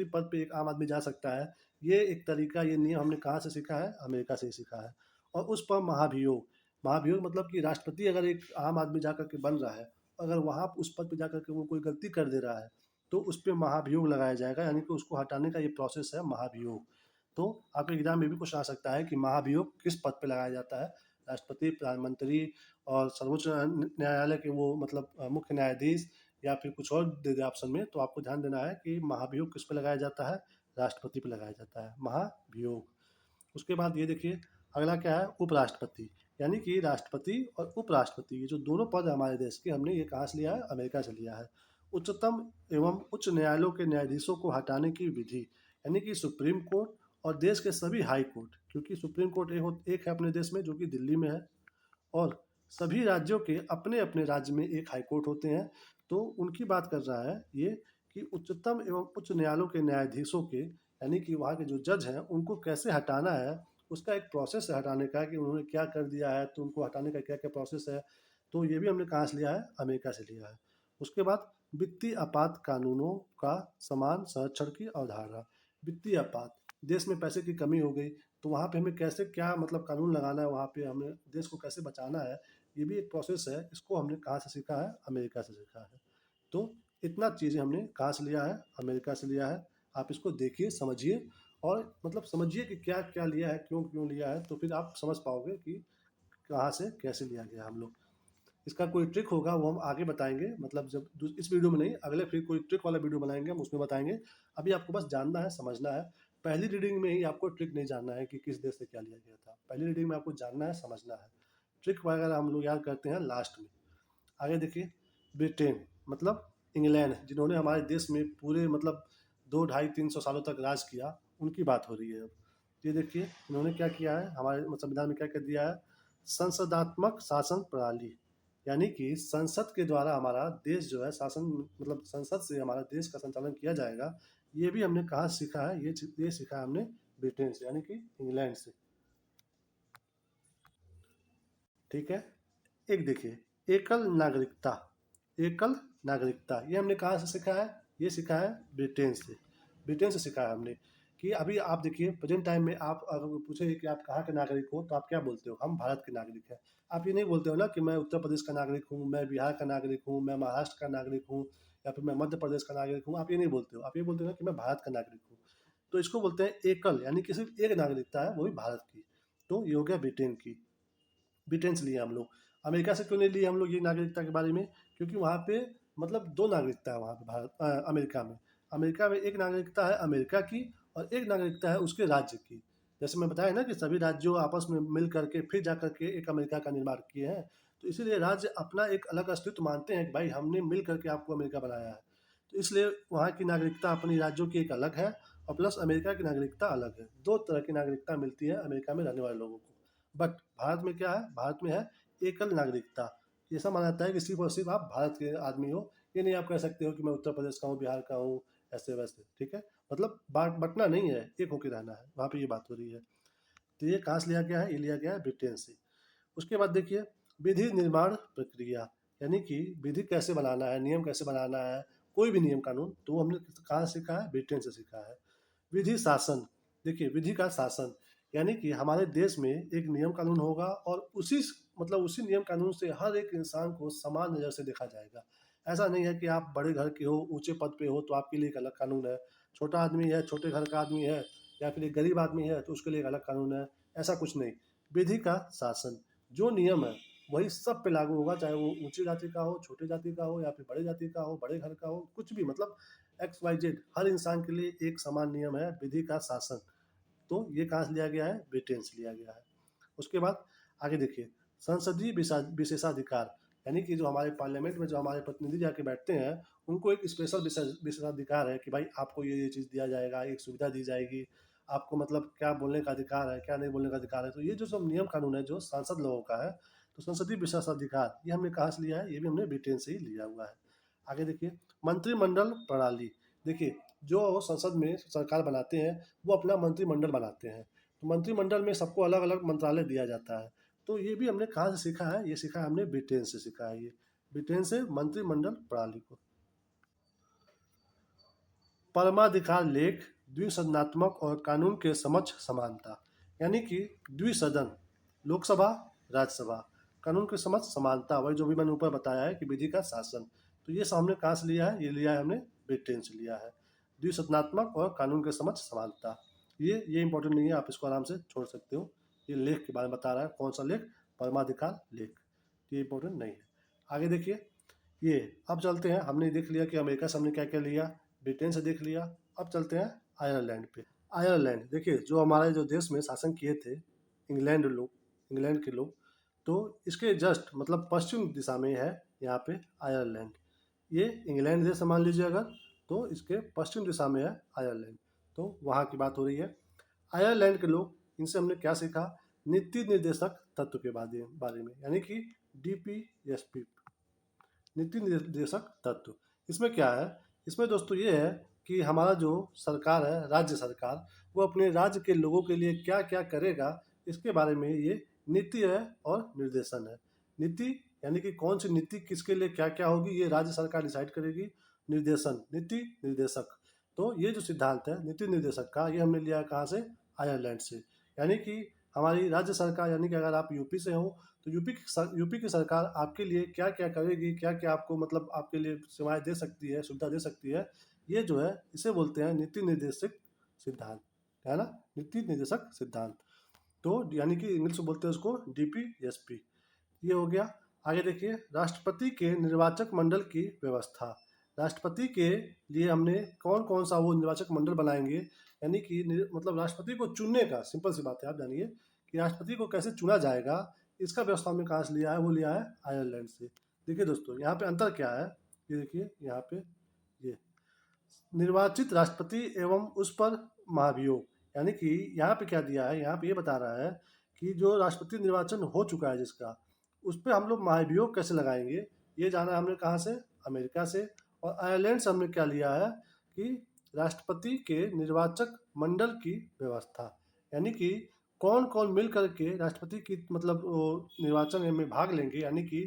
पद पे एक आम आदमी जा सकता है, ये एक तरीका, ये नियम हमने कहाँ से सीखा है? अमेरिका से ही सीखा है। और उस पर महाभियोग, महाभियोग मतलब कि राष्ट्रपति अगर एक आम आदमी जा कर के बन रहा है, अगर वहाँ उस पद पे जा कर के वो कोई गलती कर दे रहा है, तो उस पे महाभियोग लगाया जाएगा, यानी कि उसको हटाने का ये प्रोसेस है महाभियोग। तो आपके एग्जाम में भी कुछ आ सकता है कि महाभियोग किस पद पे लगाया जाता है? राष्ट्रपति, प्रधानमंत्री और सर्वोच्च न्यायालय के वो मतलब मुख्य न्यायाधीश, या फिर कुछ और दे दे ऑप्शन में, तो आपको ध्यान देना है कि महाभियोग किस पे लगाया जाता है? राष्ट्रपति पे लगाया जाता है महाभियोग। उसके बाद ये देखिए, अगला क्या है? उपराष्ट्रपति, यानी कि राष्ट्रपति और उपराष्ट्रपति, ये जो दोनों पद है हमारे देश के, हमने ये कहाँ से लिया है? अमेरिका से लिया है। उच्चतम एवं उच्च न्यायालयों के न्यायाधीशों को हटाने की विधि, यानी कि सुप्रीम कोर्ट और देश के सभी हाई कोर्ट, क्योंकि सुप्रीम कोर्ट एक है अपने देश में जो कि दिल्ली में है, और सभी राज्यों के अपने अपने राज्य में एक हाई कोर्ट होते हैं। तो उनकी बात कर रहा है ये कि उच्चतम एवं उच्च न्यायालयों के न्यायाधीशों के, यानी कि वहाँ के जो जज हैं, उनको कैसे हटाना है, उसका एक प्रोसेस है हटाने का कि उन्होंने क्या कर दिया है, तो उनको हटाने का क्या क्या प्रोसेस है। तो ये भी हमने कहाँ से लिया है? अमेरिका से लिया है। उसके बाद वित्तीय आपात कानूनों का समान संरक्षण की अवधारणा। वित्तीय आपात, देश में पैसे की कमी हो गई, तो वहाँ पे हमें कैसे क्या मतलब कानून लगाना है, वहाँ पे हमें देश को कैसे बचाना है, ये भी एक प्रोसेस है। इसको हमने कहाँ से सीखा है? अमेरिका से सीखा है। तो इतना चीज़ें हमने कहाँ से लिया है? अमेरिका से लिया है। आप इसको देखिए, समझिए, और मतलब समझिए कि क्या क्या लिया है, क्यों क्यों लिया है, तो फिर आप समझ पाओगे कि कहाँ से कैसे लिया गया हम लोग। इसका कोई ट्रिक होगा वो हम आगे बताएंगे, मतलब जब इस वीडियो में नहीं, अगले फिर कोई ट्रिक वाला वीडियो बनाएंगे, हम उसमें बताएंगे। अभी आपको बस जानना है, समझना है। पहली रीडिंग में ही आपको ट्रिक नहीं जानना है कि किस देश से क्या लिया गया था, पहली रीडिंग में आपको जानना है, समझना है। ट्रिक वगैरह हम लोग याद करते हैं लास्ट में। आगे देखिए, ब्रिटेन मतलब इंग्लैंड, जिन्होंने हमारे देश में पूरे मतलब 2 ढाई 300 सालों तक राज किया, उनकी बात हो रही है अब। ये देखिए, इन्होंने क्या किया है, हमारे संविधान में क्या कर दिया है? संसदात्मक शासन प्रणाली, यानी कि संसद के द्वारा हमारा देश जो है शासन, मतलब संसद से हमारा देश का संचालन किया जाएगा। ये भी हमने कहाँ से सीखा है? ये सीखा है हमने ब्रिटेन से, यानी कि इंग्लैंड से। ठीक है। एक देखिए, एकल नागरिकता, एकल नागरिकता, ये हमने कहाँ से सीखा है? ये सीखा है ब्रिटेन से। ब्रिटेन से सीखा है हमने कि अभी आप देखिए प्रेजेंट टाइम में, आप अगर पूछे कि आप कहाँ के नागरिक हो, तो आप क्या बोलते हो? हम भारत के नागरिक हैं। आप ये नहीं बोलते हो ना कि मैं उत्तर प्रदेश का नागरिक हूँ, मैं बिहार का नागरिक हूँ, मैं महाराष्ट्र का नागरिक हूँ, या फिर मैं मध्य प्रदेश का नागरिक हूँ। आप ये नहीं बोलते हो, आप ये बोलते हो ना कि मैं भारत का नागरिक हूँ। तो इसको बोलते हैं एकल, यानी कि सिर्फ एक नागरिकता है, वो भी भारत की। तो ये हो गया ब्रिटेन की। ब्रिटेन से लिए हम लोग। अमेरिका से क्यों नहीं लिए हम लोग ये नागरिकता के बारे में? क्योंकि वहाँ पे मतलब दो नागरिकता है वहाँ पे, अमेरिका में। अमेरिका में एक नागरिकता है अमेरिका की, और एक नागरिकता है उसके राज्य की। जैसे मैं बताया ना कि सभी राज्यों आपस में मिल करके फिर जा करके एक अमेरिका का निर्माण किए हैं। तो इसीलिए राज्य अपना एक अलग अस्तित्व मानते हैं कि भाई हमने मिल करके आपको अमेरिका बनाया है। तो इसलिए वहाँ की नागरिकता अपनी राज्यों की एक अलग है, और प्लस अमेरिका की नागरिकता अलग है। दो तरह की नागरिकता मिलती है अमेरिका में रहने वाले लोगों को। बट भारत में क्या है? भारत में है एकल नागरिकता। ऐसा माना जाता है कि सिर्फ और सिर्फ आप भारत के आदमी हो। ये नहीं आप कह सकते हो कि मैं उत्तर प्रदेश का हूँ, बिहार का हूँ, ऐसे वैसे। ठीक है, मतलब बटना नहीं है, एक होके रहना है, वहाँ पे ये बात हो रही है। तो ये कहाँ से लिया गया है? ये लिया गया है ब्रिटेन से। उसके बाद देखिए, विधि निर्माण प्रक्रिया, यानी कि विधि कैसे बनाना है, नियम कैसे बनाना है, कोई भी नियम कानून, तो वो हमने कहाँ से सीखा है? ब्रिटेन से सीखा है। विधि शासन, देखिए विधि का शासन, यानी कि हमारे देश में एक नियम कानून होगा, और उसी नियम कानून से हर एक इंसान को समान नज़र से देखा जाएगा। ऐसा नहीं है कि आप बड़े घर के हो, ऊंचे पद पे हो, तो आपके लिए एक अलग कानून है, छोटा आदमी है, छोटे घर का आदमी है, या फिर एक गरीब आदमी है, तो उसके लिए एक अलग कानून है। ऐसा कुछ नहीं। विधि का शासन, जो नियम है वही सब पे लागू होगा, चाहे वो ऊंची जाति का हो, छोटे जाति का हो, या फिर बड़े जाति का हो, बड़े घर का हो, कुछ भी, मतलब XYZ, हर इंसान के लिए एक समान नियम है, विधि का शासन। तो ये कहाँ से लिया गया है? ब्रिटेन से लिया गया है। उसके बाद आगे देखिए, संसदीय विशेषाधिकार, यानी कि जो हमारे पार्लियामेंट में जो हमारे प्रतिनिधि जाके बैठते हैं, उनको एक स्पेशल विशेषाधिकार है कि भाई आपको ये चीज़ दिया जाएगा, एक सुविधा दी जाएगी, आपको मतलब क्या बोलने का अधिकार है, क्या नहीं बोलने का अधिकार है। तो ये जो सब नियम कानून है जो सांसद लोगों का है, तो संसदीय विशेषाधिकार ये हमने कहाँ से लिया है, ये भी हमने ब्रिटेन से ही लिया हुआ है। आगे देखिए, मंत्रिमंडल प्रणाली। देखिए, जो संसद में सरकार बनाते हैं वो अपना मंत्रिमंडल बनाते हैं, तो मंत्रिमंडल में सबको अलग अलग मंत्रालय दिया जाता है। तो ये भी हमने कहाँ से सीखा है, ये सीखा है हमने ब्रिटेन से सीखा है। ये ब्रिटेन से मंत्रिमंडल प्रणाली को। परमाधिकार लेख, द्विसदनात्मक और कानून के समक्ष समानता, यानी कि द्विसदन, लोकसभा, राज्यसभा, कानून के समक्ष समानता, वही जो भी मैंने ऊपर बताया है कि विधि का शासन। तो ये सब हमने कहाँ से लिया है, ये लिया है हमने ब्रिटेन से लिया है। द्विसदनात्मक और कानून के समक्ष समानता, ये इंपॉर्टेंट नहीं है, आप इसको आराम से छोड़ सकते हो। ये लेख के बारे में बता रहा है, कौन सा लेख, परमाधिकार लेख, ये इंपॉर्टेंट नहीं है। आगे देखिए, ये अब चलते हैं, हमने देख लिया कि अमेरिका से हमने क्या क्या लिया, ब्रिटेन से देख लिया। अब चलते हैं आयरलैंड पे। आयरलैंड देखिए, जो हमारे जो देश में शासन किए थे इंग्लैंड के लोग, तो इसके जस्ट मतलब पश्चिम दिशा में है यहाँ पे आयरलैंड। ये इंग्लैंड देश मान लीजिए अगर, तो इसके पश्चिम दिशा में है आयरलैंड, तो वहाँ की बात हो रही है। आयरलैंड के लोग, इनसे हमने क्या सीखा, नीति निर्देशक तत्व के बारे में, यानी कि DPSP, नीति निर्देशक तत्व। इसमें क्या है, इसमें दोस्तों ये है कि हमारा जो सरकार है, राज्य सरकार, वो अपने राज्य के लोगों के लिए क्या क्या करेगा, इसके बारे में ये नीति है और निर्देशन है। नीति यानी कि कौन सी नीति किसके लिए क्या क्या होगी, ये राज्य सरकार डिसाइड करेगी। निर्देशन, नीति निर्देशक, तो ये जो सिद्धांत है नीति निर्देशक का, ये हमने लिया है कहाँ से, आयरलैंड से। यानी कि हमारी राज्य सरकार, यानी कि अगर आप यूपी से हो, तो यूपी की सरकार आपके लिए क्या क्या करेगी, क्या क्या आपको मतलब आपके लिए सेवाएं दे सकती है, सुविधा दे सकती है, ये जो है इसे बोलते हैं नीति निर्देशक सिद्धांत, है ना, नीति निर्देशक सिद्धांत। तो यानी कि इंग्लिश में बोलते हैं उसको DPSP। ये हो गया। आगे देखिए, राष्ट्रपति के निर्वाचक मंडल की व्यवस्था। राष्ट्रपति के लिए हमने कौन कौन सा वो निर्वाचक मंडल बनाएंगे, यानी कि मतलब राष्ट्रपति को चुनने का, सिंपल सी बात है, आप जानिए कि राष्ट्रपति को कैसे चुना जाएगा, इसका व्यवस्था हमने कहाँ से लिया है, वो लिया है आयरलैंड से। देखिए दोस्तों, यहाँ पे अंतर क्या है, ये देखिए यहाँ पे, ये निर्वाचित राष्ट्रपति एवं उस पर महाभियोग, यानी कि यहाँ पे क्या दिया है, यहाँ पे ये बता रहा है कि जो राष्ट्रपति निर्वाचन हो चुका है जिसका, उस पर हम लोग महाभियोग कैसे लगाएंगे, ये जाना है हमने कहाँ से, अमेरिका से। और आयरलैंड से हमने क्या लिया है कि राष्ट्रपति के निर्वाचक मंडल की व्यवस्था, यानी कि कौन कौन मिल करके राष्ट्रपति की मतलब निर्वाचन में भाग लेंगे, यानी कि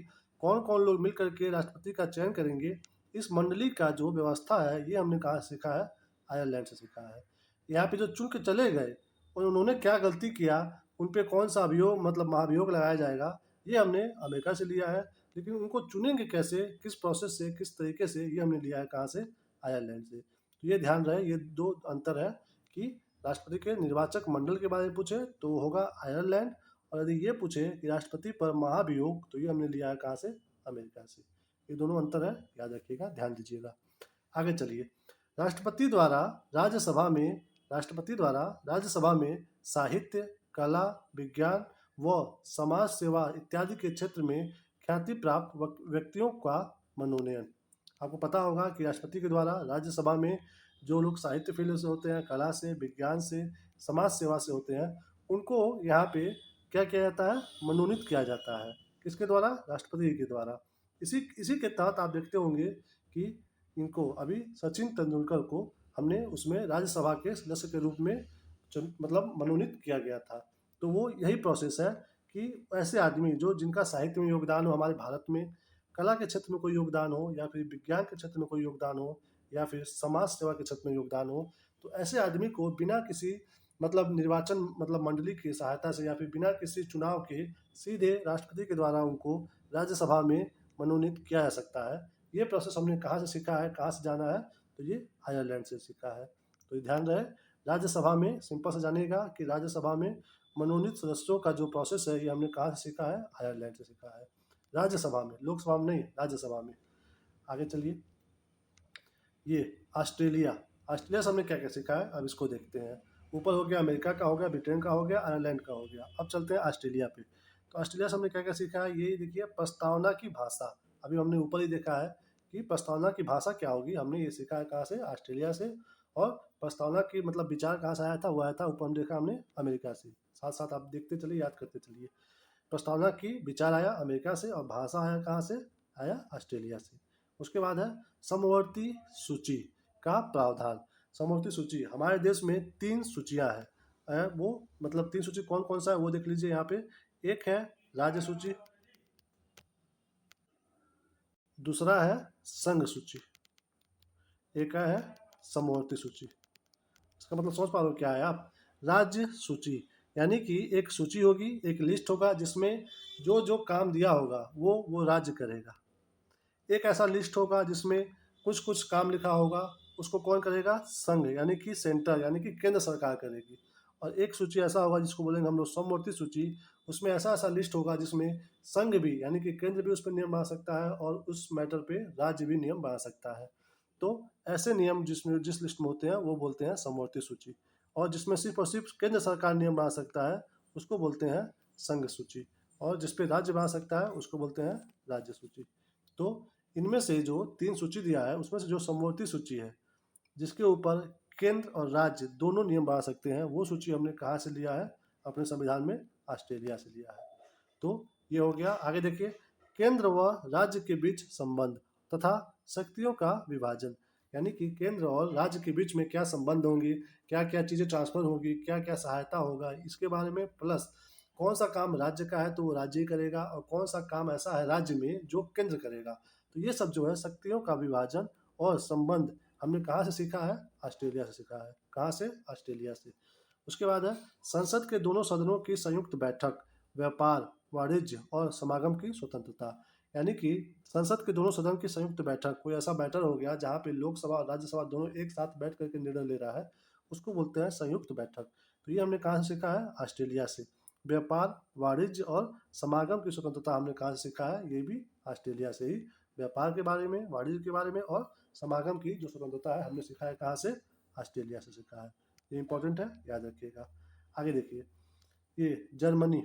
कौन कौन लोग मिल करके राष्ट्रपति का चयन करेंगे, इस मंडली का जो व्यवस्था है, ये हमने कहाँ से सीखा है, आयरलैंड से सीखा है। यहाँ पे जो चुन के चले गए और उन्होंने क्या गलती किया, उन पे कौन सा अभियोग मतलब महाभियोग लगाया जाएगा, ये हमने अमेरिका से लिया है। लेकिन उनको चुनेंगे कैसे, किस प्रोसेस से, किस तरीके से, ये हमने लिया है कहाँ से, आयरलैंड से। तो ये ध्यान रहे, ये दो अंतर है कि राष्ट्रपति के निर्वाचक मंडल के बारे में पूछे तो वो होगा आयरलैंड, और यदि ये पूछे कि राष्ट्रपति पर महाभियोग, तो ये हमने लिया है कहाँ से, अमेरिका से। ये दोनों अंतर है, याद रखिएगा, ध्यान दीजिएगा। आगे चलिए, राष्ट्रपति द्वारा राज्यसभा में राष्ट्रपति द्वारा राज्यसभा में साहित्य, कला, विज्ञान व समाज सेवा इत्यादि के क्षेत्र में ख्याति प्राप्त व्यक्तियों का मनोनयन। आपको पता होगा कि राष्ट्रपति के द्वारा राज्यसभा में जो लोग साहित्य फील्ड से होते हैं, कला से, विज्ञान से, समाज सेवा से होते हैं, उनको यहाँ पे क्या किया जाता है, मनोनीत किया जाता है। किसके द्वारा, राष्ट्रपति के द्वारा। इसी इसी के तहत आप देखते होंगे कि इनको अभी सचिन तेंदुलकर को हमने उसमें राज्यसभा के सदस्य के रूप में मतलब मनोनीत किया गया था। तो वो यही प्रोसेस है कि ऐसे आदमी जो जिनका साहित्य में योगदान हो, हमारे भारत में कला के क्षेत्र में कोई योगदान हो, या फिर विज्ञान के क्षेत्र में कोई योगदान हो, या फिर समाज सेवा के क्षेत्र में योगदान हो, तो ऐसे आदमी को बिना किसी मतलब निर्वाचन मतलब मंडली की सहायता से, या फिर बिना किसी चुनाव के, सीधे राष्ट्रपति के द्वारा उनको राज्यसभा में मनोनीत किया जा सकता है। ये प्रोसेस हमने कहाँ से सीखा है, कहाँ से जाना है, तो ये आयरलैंड से सीखा है। तो ये ध्यान रहे, राज्यसभा में सिंपल से जानिएगा कि राज्यसभा में मनोनीत सदस्यों का जो प्रोसेस है, ये हमने कहाँ से सीखा है, आयरलैंड से सीखा है। राज्यसभा में, लोकसभा में नहीं, राज्यसभा में। आगे चलिए, ये ऑस्ट्रेलिया से हमने क्या क्या सीखा है, अब इसको देखते हैं। ऊपर हो गया अमेरिका का, हो गया ब्रिटेन का, हो गया आयरलैंड का, हो गया। अब चलते हैं ऑस्ट्रेलिया पे। तो ऑस्ट्रेलिया से हमने क्या क्या सीखा है, ये देखिए, प्रस्तावना की भाषा। अभी हमने ऊपर ही देखा है कि प्रस्तावना की भाषा क्या होगी, हमने ये सीखा है कहाँ से, ऑस्ट्रेलिया से। और प्रस्तावना की मतलब विचार कहाँ से आया था, वो आया था ऊपर हम देखा हमने अमेरिका से। साथ साथ आप देखते चलिए, याद करते चलिए। प्रस्तावना की विचार आया अमेरिका से और भाषा आया कहाँ से, आया ऑस्ट्रेलिया से। उसके बाद है समवर्ती सूची का प्रावधान। समवर्ती सूची, हमारे देश में 3 सूचियाँ हैं। वो मतलब 3 सूची कौन कौन सा है वो देख लीजिए यहाँ पे। एक है राज्य सूची, दूसरा है संघ सूची, एक है समवर्ती सूची। इसका मतलब समझ पा रहे हो क्या है आप। राज्य सूची यानी कि एक सूची होगी, एक लिस्ट होगा जिसमें जो जो काम दिया होगा वो राज्य करेगा। एक ऐसा लिस्ट होगा जिसमें कुछ कुछ काम लिखा होगा, उसको कौन करेगा, संघ यानी कि सेंटर यानी कि केंद्र सरकार करेगी। और एक सूची ऐसा होगा जिसको बोलेंगे हम लोग समवर्ती सूची, उसमें ऐसा ऐसा लिस्ट होगा जिसमें संघ भी यानी कि केंद्र भी उस पर नियम बना सकता है और उस मैटर पे राज्य भी नियम बना सकता है। तो ऐसे नियम जिसमें जिस लिस्ट में होते हैं वो बोलते हैं समवर्ती सूची। और जिसमें सिर्फ और सिर्फ केंद्र सरकार नियम बना सकता है उसको बोलते हैं संघ सूची। और जिसपे राज्य बना सकता है उसको बोलते हैं राज्य सूची। तो इनमें से जो 3 सूची दिया है उसमें से जो समवर्ती सूची है जिसके ऊपर केंद्र और राज्य दोनों नियम बना सकते हैं, वो सूची हमने कहाँ से लिया है, अपने संविधान में ऑस्ट्रेलिया से लिया है। तो ये हो गया। आगे देखिए, केंद्र व राज्य के बीच संबंध तथा शक्तियों का विभाजन, यानी कि केंद्र और राज्य के बीच में क्या संबंध होंगे, क्या क्या चीज़ें ट्रांसफर होगी, क्या क्या सहायता होगा, इसके बारे में। प्लस कौन सा काम राज्य का है तो वो राज्य ही करेगा और कौन सा काम ऐसा है राज्य में जो केंद्र करेगा। तो ये सब जो है शक्तियों का विभाजन और संबंध हमने कहाँ से सीखा है, ऑस्ट्रेलिया से सीखा है। कहाँ से, ऑस्ट्रेलिया से। उसके बाद है संसद के दोनों सदनों की संयुक्त बैठक, व्यापार, वाणिज्य और समागम की स्वतंत्रता। यानी कि संसद के दोनों सदन की संयुक्त बैठक, कोई ऐसा बैठक हो गया जहाँ पे लोकसभा और राज्यसभा दोनों एक साथ बैठ करके निर्णय ले रहा है, उसको बोलते हैं संयुक्त बैठक। तो ये हमने कहाँ से सीखा है, ऑस्ट्रेलिया से। व्यापार, वाणिज्य और समागम की स्वतंत्रता हमने कहाँ से सीखा है, ये भी ऑस्ट्रेलिया से ही। व्यापार के बारे में, वाणिज्य के बारे में और समागम की जो स्वतंत्रता है हमने सीखा है कहाँ से, ऑस्ट्रेलिया से सीखा है। ये इंपॉर्टेंट है, याद रखिएगा। आगे देखिए, ये जर्मनी।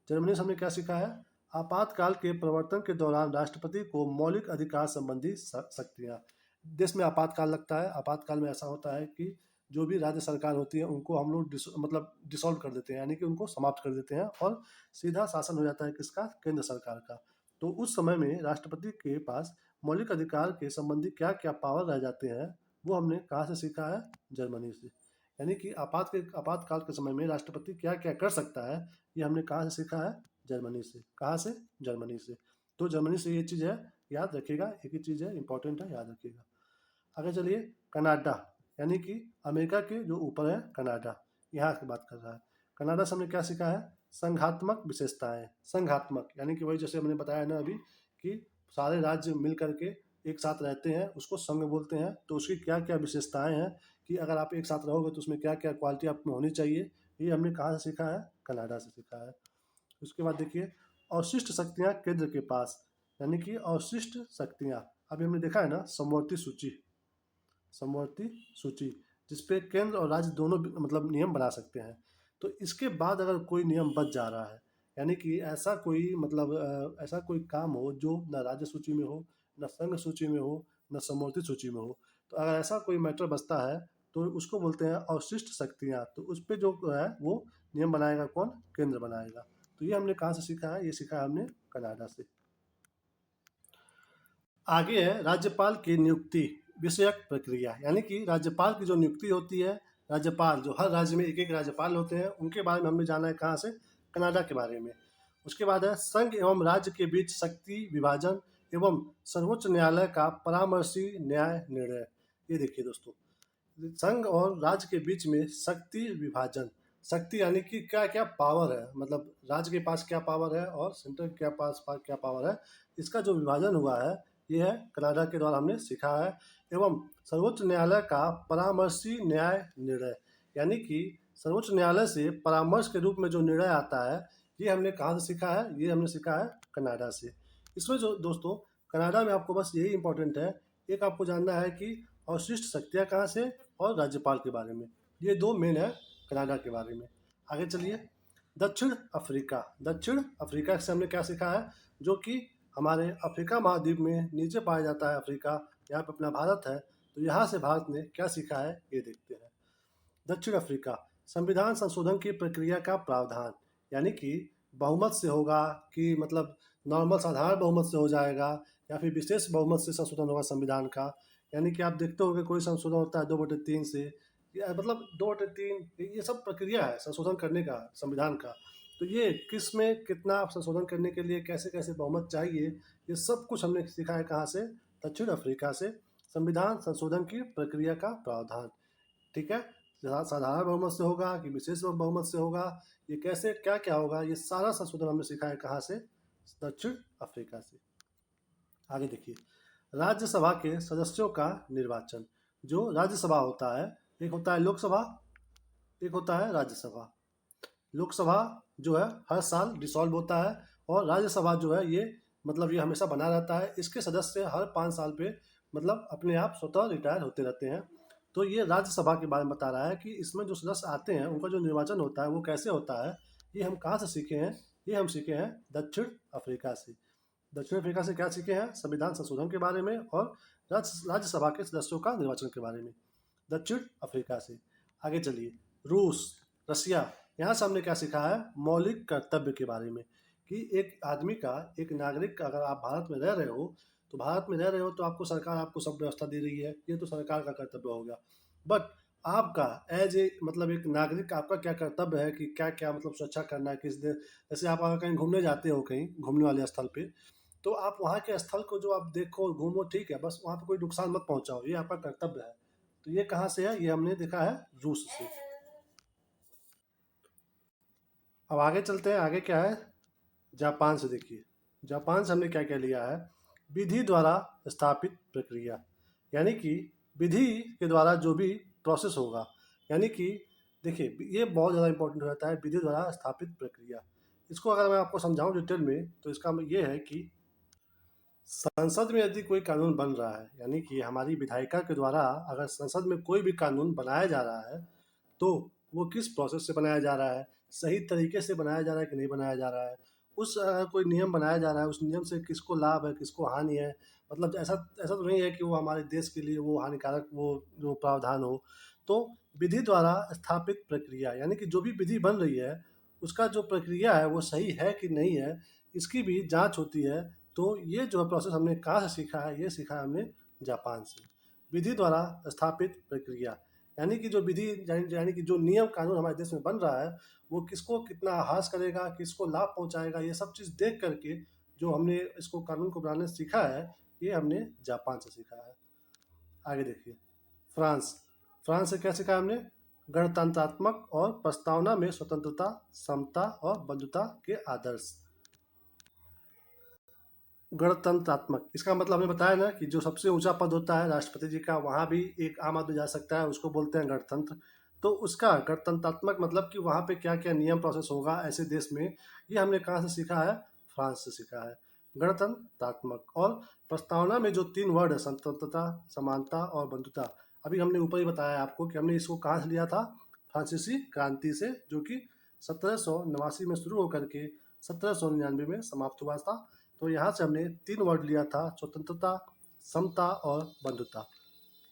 जर्मनी से हमने क्या सीखा है, आपातकाल के प्रवर्तन के दौरान राष्ट्रपति को मौलिक अधिकार संबंधी शक्तियाँ। देश में आपातकाल लगता है, आपातकाल में ऐसा होता है कि जो भी राज्य सरकार होती है उनको हम लोग मतलब डिसॉल्व कर देते हैं, यानी कि उनको समाप्त कर देते हैं और सीधा शासन हो जाता है किसका, केंद्र सरकार का। तो उस समय में राष्ट्रपति के पास मौलिक अधिकार के संबंधी क्या क्या पावर रह जाते हैं, वो हमने कहाँ से सीखा है, जर्मनी से। यानी कि आपातकाल के समय में राष्ट्रपति क्या क्या कर सकता है, ये हमने कहाँ से सीखा है, जर्मनी से। कहाँ से, जर्मनी से। तो जर्मनी से ये चीज़ है, याद रखिएगा, एक ही चीज़ है, इंपॉर्टेंट है, याद रखिएगा। आगे चलिए, कनाडा, यानी कि अमेरिका के जो ऊपर है कनाडा, यहाँ की बात कर रहा है। कनाडा से हमने क्या सीखा है, संघात्मक विशेषताएं। संघात्मक यानी कि वही जैसे हमने बताया ना अभी कि सारे राज्य मिल करके एक साथ रहते हैं, उसको संघ बोलते हैं। तो उसकी क्या क्या विशेषताएं हैं कि अगर आप एक साथ रहोगे तो उसमें क्या क्या क्वालिटी आप में होनी चाहिए, ये हमने कहाँ से सीखा है, कनाडा से सीखा है। उसके बाद देखिए, अवशिष्ट शक्तियाँ केंद्र के पास, यानी कि अवशिष्ट शक्तियाँ। अभी हमने देखा है ना समवर्ती सूची, समवर्ती सूची जिसपे केंद्र और राज्य दोनों मतलब नियम बना सकते हैं। तो इसके बाद अगर कोई नियम बच जा रहा है, यानी कि ऐसा कोई मतलब ऐसा कोई काम हो जो न राज्य सूची में हो, न संघ सूची में हो, न समवर्ती सूची में हो, तो अगर ऐसा कोई मैटर बचता है तो उसको बोलते हैं अवशिष्ट शक्तियाँ। तो उस पर जो है वो नियम बनाएगा कौन, केंद्र बनाएगा। तो ये हमने कहाँ से सीखा है, ये सीखा है हमने कनाडा से। आगे है राज्यपाल की नियुक्ति विषयक प्रक्रिया, यानी कि राज्यपाल की जो नियुक्ति होती है, राज्यपाल जो हर राज्य में एक एक राज्यपाल होते हैं, उनके बारे में हमें जाना है कहाँ से, कनाडा के बारे में। उसके बाद है संघ एवं राज्य के बीच शक्ति विभाजन एवं सर्वोच्च न्यायालय का परामर्शी न्याय निर्णय। ये देखिए दोस्तों, संघ और राज्य के बीच में शक्ति विभाजन। शक्ति यानी कि क्या क्या पावर है, मतलब राज्य के पास क्या पावर है और सेंटर के पास क्या पावर है, इसका जो विभाजन हुआ है ये है कनाडा के द्वारा हमने सीखा है। एवं सर्वोच्च न्यायालय का परामर्शी न्याय निर्णय, यानी कि सर्वोच्च न्यायालय से परामर्श के रूप में जो निर्णय आता है, ये हमने कहाँ से सीखा है, ये हमने सीखा है कनाडा से। इसमें जो दोस्तों कनाडा में आपको बस यही इंपॉर्टेंट है, एक आपको जानना है कि अवशिष्ट शक्तियाँ कहाँ से और राज्यपाल के बारे में, ये दो मेन है कनाडा के बारे में। आगे चलिए, दक्षिण अफ्रीका। दक्षिण अफ्रीका से हमने क्या सीखा है, जो कि हमारे अफ्रीका महाद्वीप में नीचे पाया जाता है अफ्रीका, यहाँ पे अपना भारत है। तो यहाँ से भारत ने क्या सीखा है ये देखते हैं। दक्षिण अफ्रीका, संविधान संशोधन की प्रक्रिया का प्रावधान, यानी कि बहुमत से होगा कि मतलब नॉर्मल साधारण बहुमत से हो जाएगा या फिर विशेष बहुमत से संशोधन होगा संविधान का। यानी कि आप देखते होंगे कोई संशोधन होता है 2/3 से, या मतलब 2/3, ये सब प्रक्रिया है संशोधन करने का संविधान का। तो ये किस में कितना संशोधन करने के लिए कैसे कैसे बहुमत चाहिए, ये सब कुछ हमने सीखा है कहाँ से, दक्षिण अफ्रीका से। संविधान संशोधन की प्रक्रिया का प्रावधान, ठीक है, साधारण बहुमत से होगा कि विशेष बहुमत से होगा, ये कैसे क्या क्या होगा, ये सारा संशोधन हमने सीखा है कहाँ से, दक्षिण अफ्रीका से। आगे देखिए, राज्यसभा के सदस्यों का निर्वाचन। जो राज्यसभा होता है, एक होता है लोकसभा, एक होता है राज्यसभा। लोकसभा जो है हर साल डिसॉल्व होता है, और राज्यसभा जो है ये मतलब ये हमेशा बना रहता है। इसके सदस्य हर 5 साल पे मतलब अपने आप स्वतः रिटायर होते रहते हैं। तो ये राज्यसभा के बारे में बता रहा है कि इसमें जो सदस्य आते हैं उनका जो निर्वाचन होता है वो कैसे होता है। ये हम कहाँ से सीखे हैं, ये हम सीखे हैं दक्षिण अफ्रीका से। दक्षिण अफ्रीका से क्या सीखे हैं, संविधान संशोधन के बारे में और राज्यसभा के सदस्यों का निर्वाचन के बारे में, दक्षिण अफ्रीका से। आगे चलिए, रूस, रसिया, यहाँ से हमने क्या सीखा है, मौलिक कर्तव्य के बारे में, कि एक आदमी का, एक नागरिक का, अगर आप भारत में रह रहे हो तो भारत में रह रहे हो तो आपको सरकार आपको सब व्यवस्था दे रही है, ये तो सरकार का कर्तव्य हो गया। बट आपका एज ए मतलब एक नागरिक आपका क्या कर्तव्य है कि क्या क्या मतलब सुरक्षा करना है किस देश। जैसे आप अगर कहीं घूमने जाते हो, कहीं घूमने वाले स्थल पे, तो आप वहाँ के स्थल को जो आप देखो घूमो, ठीक है, बस वहाँ पे कोई नुकसान मत पहुँचाओ, ये आपका कर्तव्य है। तो ये कहाँ से है, ये हमने देखा है रूस से। अब आगे चलते हैं, आगे क्या है, जापान से। देखिए, जापान से हमने क्या क्या लिया है, विधि द्वारा स्थापित प्रक्रिया, यानी कि विधि के द्वारा जो भी प्रोसेस होगा, यानी कि देखिए ये बहुत ज़्यादा इंपॉर्टेंट हो जाता है, विधि द्वारा स्थापित प्रक्रिया। इसको अगर मैं आपको समझाऊं डिटेल में तो इसका ये है कि संसद में यदि कोई कानून बन रहा है, यानी कि हमारी विधायिका के द्वारा अगर संसद में कोई भी कानून बनाया जा रहा है, तो वो किस प्रोसेस से बनाया जा रहा है, सही तरीके से बनाया जा रहा है कि नहीं बनाया जा रहा है, उस कोई नियम बनाया जा रहा है, उस नियम से किसको लाभ है किसको हानि है। मतलब ऐसा ऐसा तो नहीं है कि वो हमारे देश के लिए वो हानिकारक वो जो प्रावधान हो। तो विधि द्वारा स्थापित प्रक्रिया, यानी कि जो भी विधि बन रही है उसका जो प्रक्रिया है वो सही है कि नहीं है, इसकी भी जांच होती है। तो ये जो प्रोसेस हमने कहाँ से सीखा है, ये सीखा है हमने जापान से। विधि द्वारा स्थापित प्रक्रिया, यानी कि जो विधि यानी कि जो नियम कानून हमारे देश में बन रहा है वो किसको कितना हास करेगा, किसको लाभ पहुंचाएगा, ये सब चीज़ देख करके जो हमने इसको कानून को बनाने सीखा है, ये हमने जापान से सीखा है। आगे देखिए, फ्रांस, फ्रांस से क्या सीखा हमने, गणतंत्रात्मक और प्रस्तावना में स्वतंत्रता, समता और बंधुता के आदर्श। गणतंत्रात्मक, इसका मतलब हमने बताया ना कि जो सबसे ऊंचा पद होता है राष्ट्रपति जी का, वहाँ भी एक आम आदमी जा सकता है, उसको बोलते हैं गणतंत्र। तो उसका गणतंत्रात्मक मतलब कि वहाँ पे क्या क्या नियम प्रोसेस होगा ऐसे देश में, ये हमने कहाँ से सीखा है, फ्रांस से सीखा है। गणतंत्रात्मक और प्रस्तावना में जो 3 वर्ड है, स्वतंत्रता, समानता और बंधुता, अभी हमने ऊपर ही बताया आपको कि हमने इसको कहाँ से लिया था, फ्रांसीसी क्रांति से, जो कि 1789 में शुरू होकर के 1799 में समाप्त हुआ था। तो यहाँ से हमने 3 वर्ड लिया था, स्वतंत्रता, समता और बंधुता।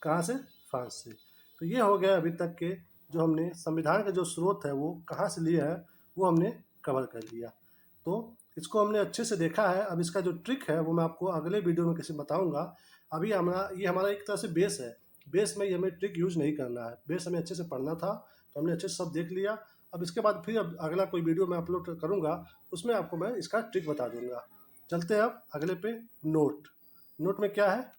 कहाँ से, फ्रांस से। तो ये हो गया अभी तक के जो हमने संविधान का जो स्रोत है वो कहाँ से लिया है वो हमने कवर कर लिया। तो इसको हमने अच्छे से देखा है। अब इसका जो ट्रिक है वो मैं आपको अगले वीडियो में किसी बताऊंगा। अभी हमारा एक तरह से बेस है, बेस में ये हमें ट्रिक यूज नहीं करना है, बेस हमें अच्छे से पढ़ना था, तो हमने अच्छे से सब देख लिया। अब इसके बाद फिर अब अगला कोई वीडियो मैं अपलोड करूँगा, उसमें आपको मैं इसका ट्रिक बता दूंगा। चलते हैं अब अगले पे। नोट, नोट में क्या है,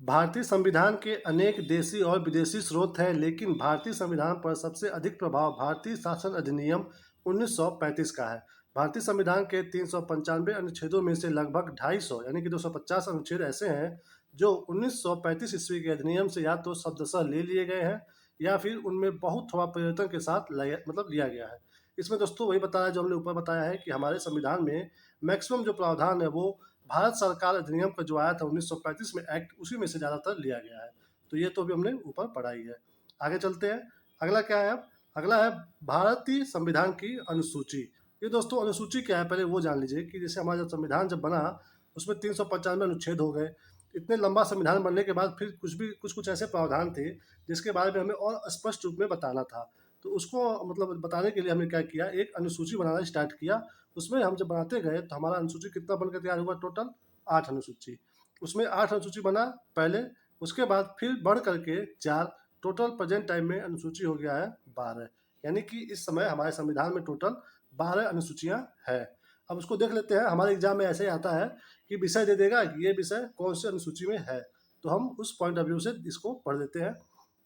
भारतीय संविधान के अनेक देशी और विदेशी स्रोत हैं, लेकिन भारतीय संविधान पर सबसे अधिक प्रभाव भारतीय शासन अधिनियम 1935 का है। भारतीय संविधान के 395 अनुच्छेदों में से लगभग 250 यानी कि 250 अनुच्छेद ऐसे हैं जो 1935 ईस्वी के अधिनियम से या तो शब्दशः ले लिए गए हैं या फिर उनमें बहुत थोड़ा परिवर्तन के साथ लिया गया है। इसमें दोस्तों वही बताया जो हमने ऊपर बताया है कि हमारे संविधान में मैक्सिमम जो प्रावधान है वो भारत सरकार अधिनियम का जो आया था 1935 में एक्ट, उसी में से ज़्यादातर लिया गया है। तो ये तो अभी हमने ऊपर पढ़ा ही है। आगे चलते हैं, अगला क्या है, अब अगला है भारतीय संविधान की अनुसूची। ये दोस्तों अनुसूची क्या है पहले वो जान लीजिए कि जैसे हमारा जब संविधान जब बना उसमें 395 अनुच्छेद हो गए। इतने लंबा संविधान बनने के बाद फिर कुछ कुछ ऐसे प्रावधान थे जिसके बारे में हमें और स्पष्ट रूप में बताना था। तो उसको मतलब बताने के लिए हमने क्या किया, एक अनुसूची बनाना स्टार्ट किया। उसमें हम जब बनाते गए तो हमारा अनुसूची कितना बनकर तैयार हुआ, टोटल 8 अनुसूची। उसमें 8 अनुसूची बना पहले, उसके बाद फिर बढ़ करके 4, टोटल प्रेजेंट टाइम में अनुसूची हो गया है 12। यानी कि इस समय हमारे संविधान में टोटल 12 अनुसूचियाँ हैं। अब उसको देख लेते हैं, हमारे एग्जाम में ऐसे ही आता है कि विषय दे देगा कि ये विषय कौन सी अनुसूची में है, तो हम उस पॉइंट ऑफ व्यू से इसको पढ़ लेते हैं।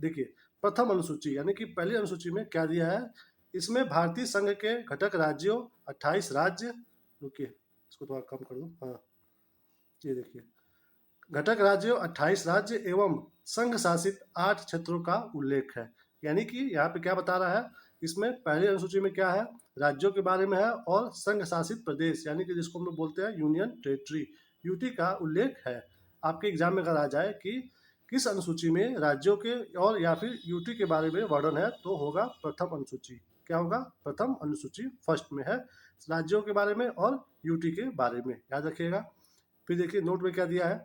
देखिए, प्रथम अनुसूची यानी कि पहली अनुसूची में क्या दिया है, इसमें भारतीय संघ के घटक राज्यों 28 राज्य, रुकिए इसको थोड़ा कम कर दूं, हाँ ये देखिए, घटक राज्यों 28 राज्य एवं संघ शासित 8 क्षेत्रों का उल्लेख है। यानी कि यहाँ पे क्या बता रहा है, इसमें पहली अनुसूची में क्या है, राज्यों के बारे में है और संघ शासित प्रदेश यानी कि जिसको हम लोग बोलते हैं यूनियन टेरिटरी, यूटी का उल्लेख है। आपके एग्जाम में अगर आ जाए कि किस अनुसूची में राज्यों के और या फिर यूटी के बारे में वर्णन है, तो होगा प्रथम अनुसूची। क्या होगा, प्रथम अनुसूची फर्स्ट में है, राज्यों के बारे में और यूटी के बारे में, याद रखिएगा। फिर देखिए नोट में क्या दिया है,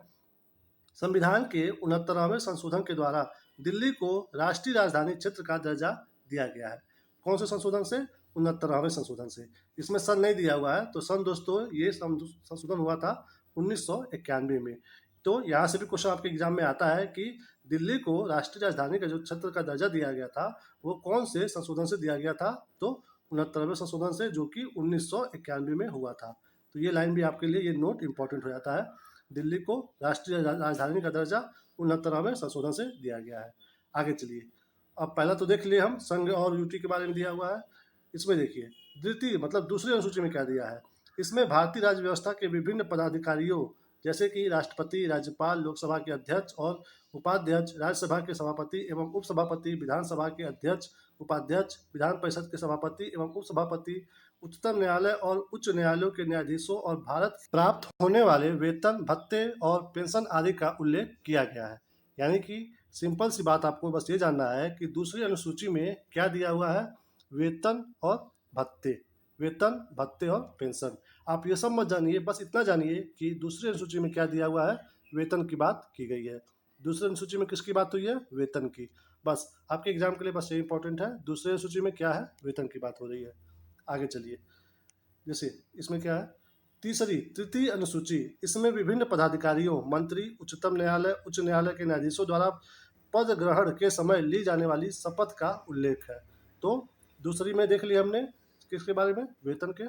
संविधान के 69वें संशोधन के द्वारा दिल्ली को राष्ट्रीय राजधानी क्षेत्र का दर्जा दिया गया है। कौन से संशोधन से, 69वें संशोधन से। इसमें सन नहीं दिया हुआ है, तो सन दोस्तों ये संशोधन हुआ था 1991 में। तो यहाँ से भी क्वेश्चन आपके एग्जाम में आता है कि दिल्ली को राष्ट्रीय राजधानी का जो क्षेत्र का दर्जा दिया गया था वो कौन से संशोधन से दिया गया था, तो 69वें संशोधन से, जो कि 1991 में हुआ था। तो ये लाइन भी आपके लिए, ये नोट इंपॉर्टेंट हो जाता है। दिल्ली को राष्ट्रीय राजधानी का दर्जा 69वें संशोधन से दिया गया है। आगे चलिए, अब पहला तो देख लिए हम, संघ और यूटी के बारे में दिया हुआ है। इसमें देखिए द्वितीय मतलब दूसरी अनुसूची में क्या दिया है, इसमें भारतीय राज्य व्यवस्था के विभिन्न पदाधिकारियों जैसे कि राष्ट्रपति, राज्यपाल, लोकसभा के अध्यक्ष और उपाध्यक्ष, राज्यसभा के सभापति एवं उपसभापति, विधानसभा के अध्यक्ष, उपाध्यक्ष, विधान परिषद के सभापति एवं उपसभापति, उच्चतम न्यायालय और उच्च न्यायालयों के न्यायाधीशों और भारत प्राप्त होने वाले वेतन, भत्ते और पेंशन आदि का उल्लेख किया गया है। यानी कि सिंपल सी बात, आपको बस ये जानना है कि दूसरी अनुसूची में क्या दिया हुआ है, वेतन और भत्ते, वेतन, भत्ते और पेंशन। आप ये सब मत जानिए, बस इतना जानिए कि दूसरी अनुसूची में क्या दिया हुआ है, वेतन की बात की गई है। दूसरी अनुसूची में किसकी बात हुई है, वेतन की। बस आपके एग्जाम के लिए बस ये इंपॉर्टेंट है, दूसरी अनुसूची में क्या है, वेतन की बात हो रही है। आगे चलिए, जैसे इसमें क्या है, तीसरी तृतीय अनुसूची, इसमें विभिन्न पदाधिकारियों, मंत्री, उच्चतम न्यायालय, उच्च न्यायालय के न्यायाधीशों द्वारा पद ग्रहण के समय ली जाने वाली शपथ का उल्लेख है। तो दूसरी में देख लिया हमने किसके बारे में, वेतन के।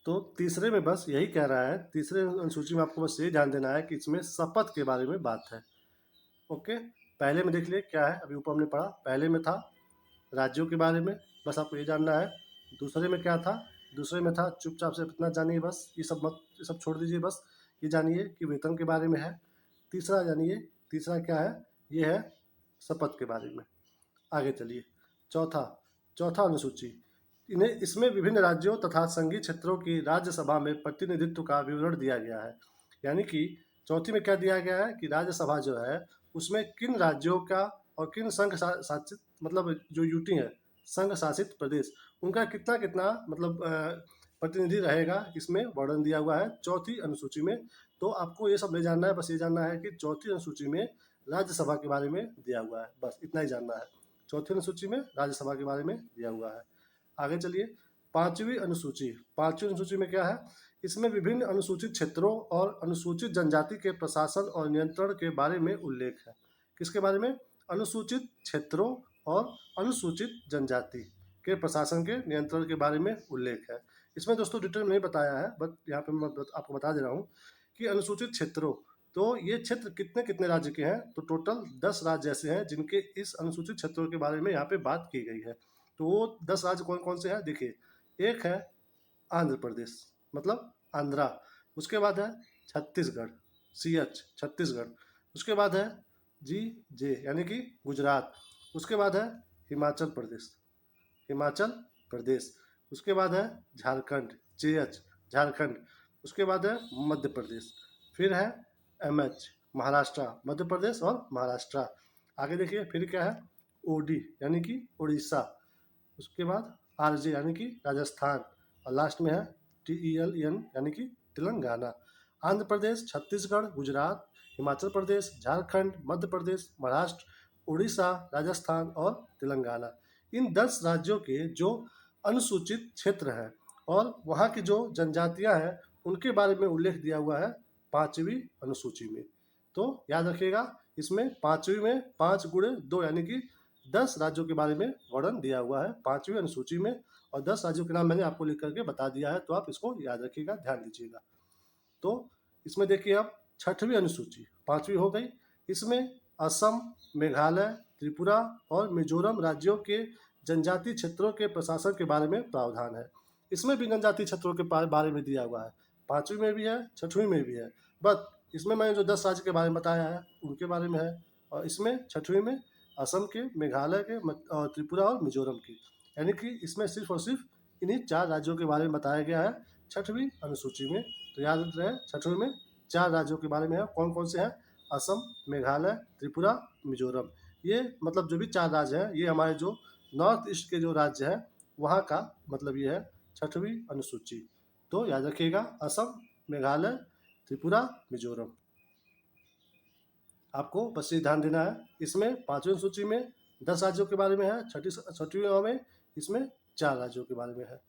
तो तीसरे में बस यही कह रहा है, तीसरे अनुसूची में आपको बस ये ध्यान देना है कि इसमें शपथ के बारे में बात है। ओके, पहले में देख लिए क्या है, अभी ऊपर हमने पढ़ा, पहले में था राज्यों के बारे में, बस आपको ये जानना है। दूसरे में क्या था, दूसरे में था, चुपचाप से इतना जानिए बस, ये सब छोड़ दीजिए, बस ये जानिए कि वेतन के बारे में है। तीसरा जानिए, तीसरा क्या है, ये है शपथ के बारे में। आगे चलिए, चौथा, चौथा अनुसूची, इन्हें इसमें विभिन्न राज्यों तथा संघीय क्षेत्रों की राज्यसभा में प्रतिनिधित्व का विवरण दिया गया है। यानी कि चौथी में क्या दिया गया है कि राज्यसभा जो है उसमें किन राज्यों का और किन संघ शासित मतलब जो यूटी है, संघ शासित प्रदेश, उनका कितना कितना मतलब प्रतिनिधि रहेगा, इसमें वर्णन दिया हुआ है चौथी अनुसूची में। तो आपको ये सब नहीं जानना है, बस ये जानना है कि चौथी अनुसूची में राज्यसभा के बारे में दिया हुआ है, बस इतना ही जानना है। चौथी अनुसूची में राज्यसभा के बारे में दिया हुआ है। आगे चलिए, पांचवी अनुसूची, पांचवी अनुसूची में क्या है, इसमें विभिन्न अनुसूचित क्षेत्रों और अनुसूचित जनजाति के प्रशासन और नियंत्रण के बारे में उल्लेख है। किसके बारे में, अनुसूचित क्षेत्रों और अनुसूचित जनजाति के प्रशासन के नियंत्रण के बारे में उल्लेख है। इसमें दोस्तों डिटेल में नहीं बताया है, बट यहाँ पे मैं आपको बता दे रहा हूँ कि अनुसूचित क्षेत्रों, तो ये क्षेत्र कितने कितने राज्य के हैं, तो टोटल 10 राज्य ऐसे हैं जिनके इस अनुसूचित क्षेत्रों के बारे में यहाँ पे बात की गई है। तो वो 10 राज्य कौन कौन से हैं, देखिए, एक है आंध्र प्रदेश मतलब आंध्रा, उसके बाद है छत्तीसगढ़, CH छत्तीसगढ़, उसके बाद है GJ यानी कि गुजरात, उसके बाद है हिमाचल प्रदेश, हिमाचल प्रदेश, उसके बाद है झारखंड, JH झारखंड, उसके बाद है मध्य प्रदेश, फिर है MH महाराष्ट्र, मध्य प्रदेश और महाराष्ट्र। आगे देखिए फिर क्या है, OD यानी कि उड़ीसा, उसके बाद RJ यानी कि राजस्थान, और लास्ट में है TELN यानी कि तेलंगाना। आंध्र प्रदेश, छत्तीसगढ़, गुजरात, हिमाचल प्रदेश, झारखंड, मध्य प्रदेश, महाराष्ट्र, उड़ीसा, राजस्थान और तेलंगाना। इन 10 राज्यों के जो अनुसूचित क्षेत्र हैं और वहाँ की जो जनजातियाँ हैं उनके बारे में उल्लेख दिया हुआ है 5वीं अनुसूची में। तो याद रखिएगा, इसमें 5वीं में 5 गुणे 2 यानी कि 10 राज्यों के बारे में वर्णन दिया हुआ है 5वीं अनुसूची में, और 10 राज्यों के नाम मैंने आपको लिख करके बता दिया है, तो आप इसको याद रखिएगा, ध्यान दीजिएगा। तो इसमें देखिए अब 6वीं अनुसूची 5वीं हो गई। इसमें असम, मेघालय, त्रिपुरा और मिजोरम राज्यों के जनजातीय क्षेत्रों के प्रशासन के बारे में प्रावधान है। इसमें भी जनजातीय क्षेत्रों के बारे में दिया हुआ है, 5वीं में भी है, 6वीं में भी है। बट इसमें मैंने जो 10 राज्य के बारे में बताया है उनके बारे में है, और इसमें 6वीं में असम के, मेघालय के और त्रिपुरा और मिजोरम की, यानी कि इसमें सिर्फ और सिर्फ इन्हीं 4 राज्यों के बारे में बताया गया है 6वीं अनुसूची में। तो याद रहे 6वीं में 4 राज्यों के बारे में है, कौन कौन से हैं? असम, मेघालय, त्रिपुरा, मिजोरम। ये मतलब जो भी 4 राज्य हैं ये हमारे जो नॉर्थ ईस्ट के जो राज्य हैं वहाँ का मतलब ये है 6वीं अनुसूची। तो याद रखिएगा, असम, मेघालय, त्रिपुरा, मिजोरम। आपको बस ये ध्यान देना है, इसमें 5वीं अनुसूची में 10 राज्यों के बारे में है, 6वीं में इसमें 4 राज्यों के बारे में है।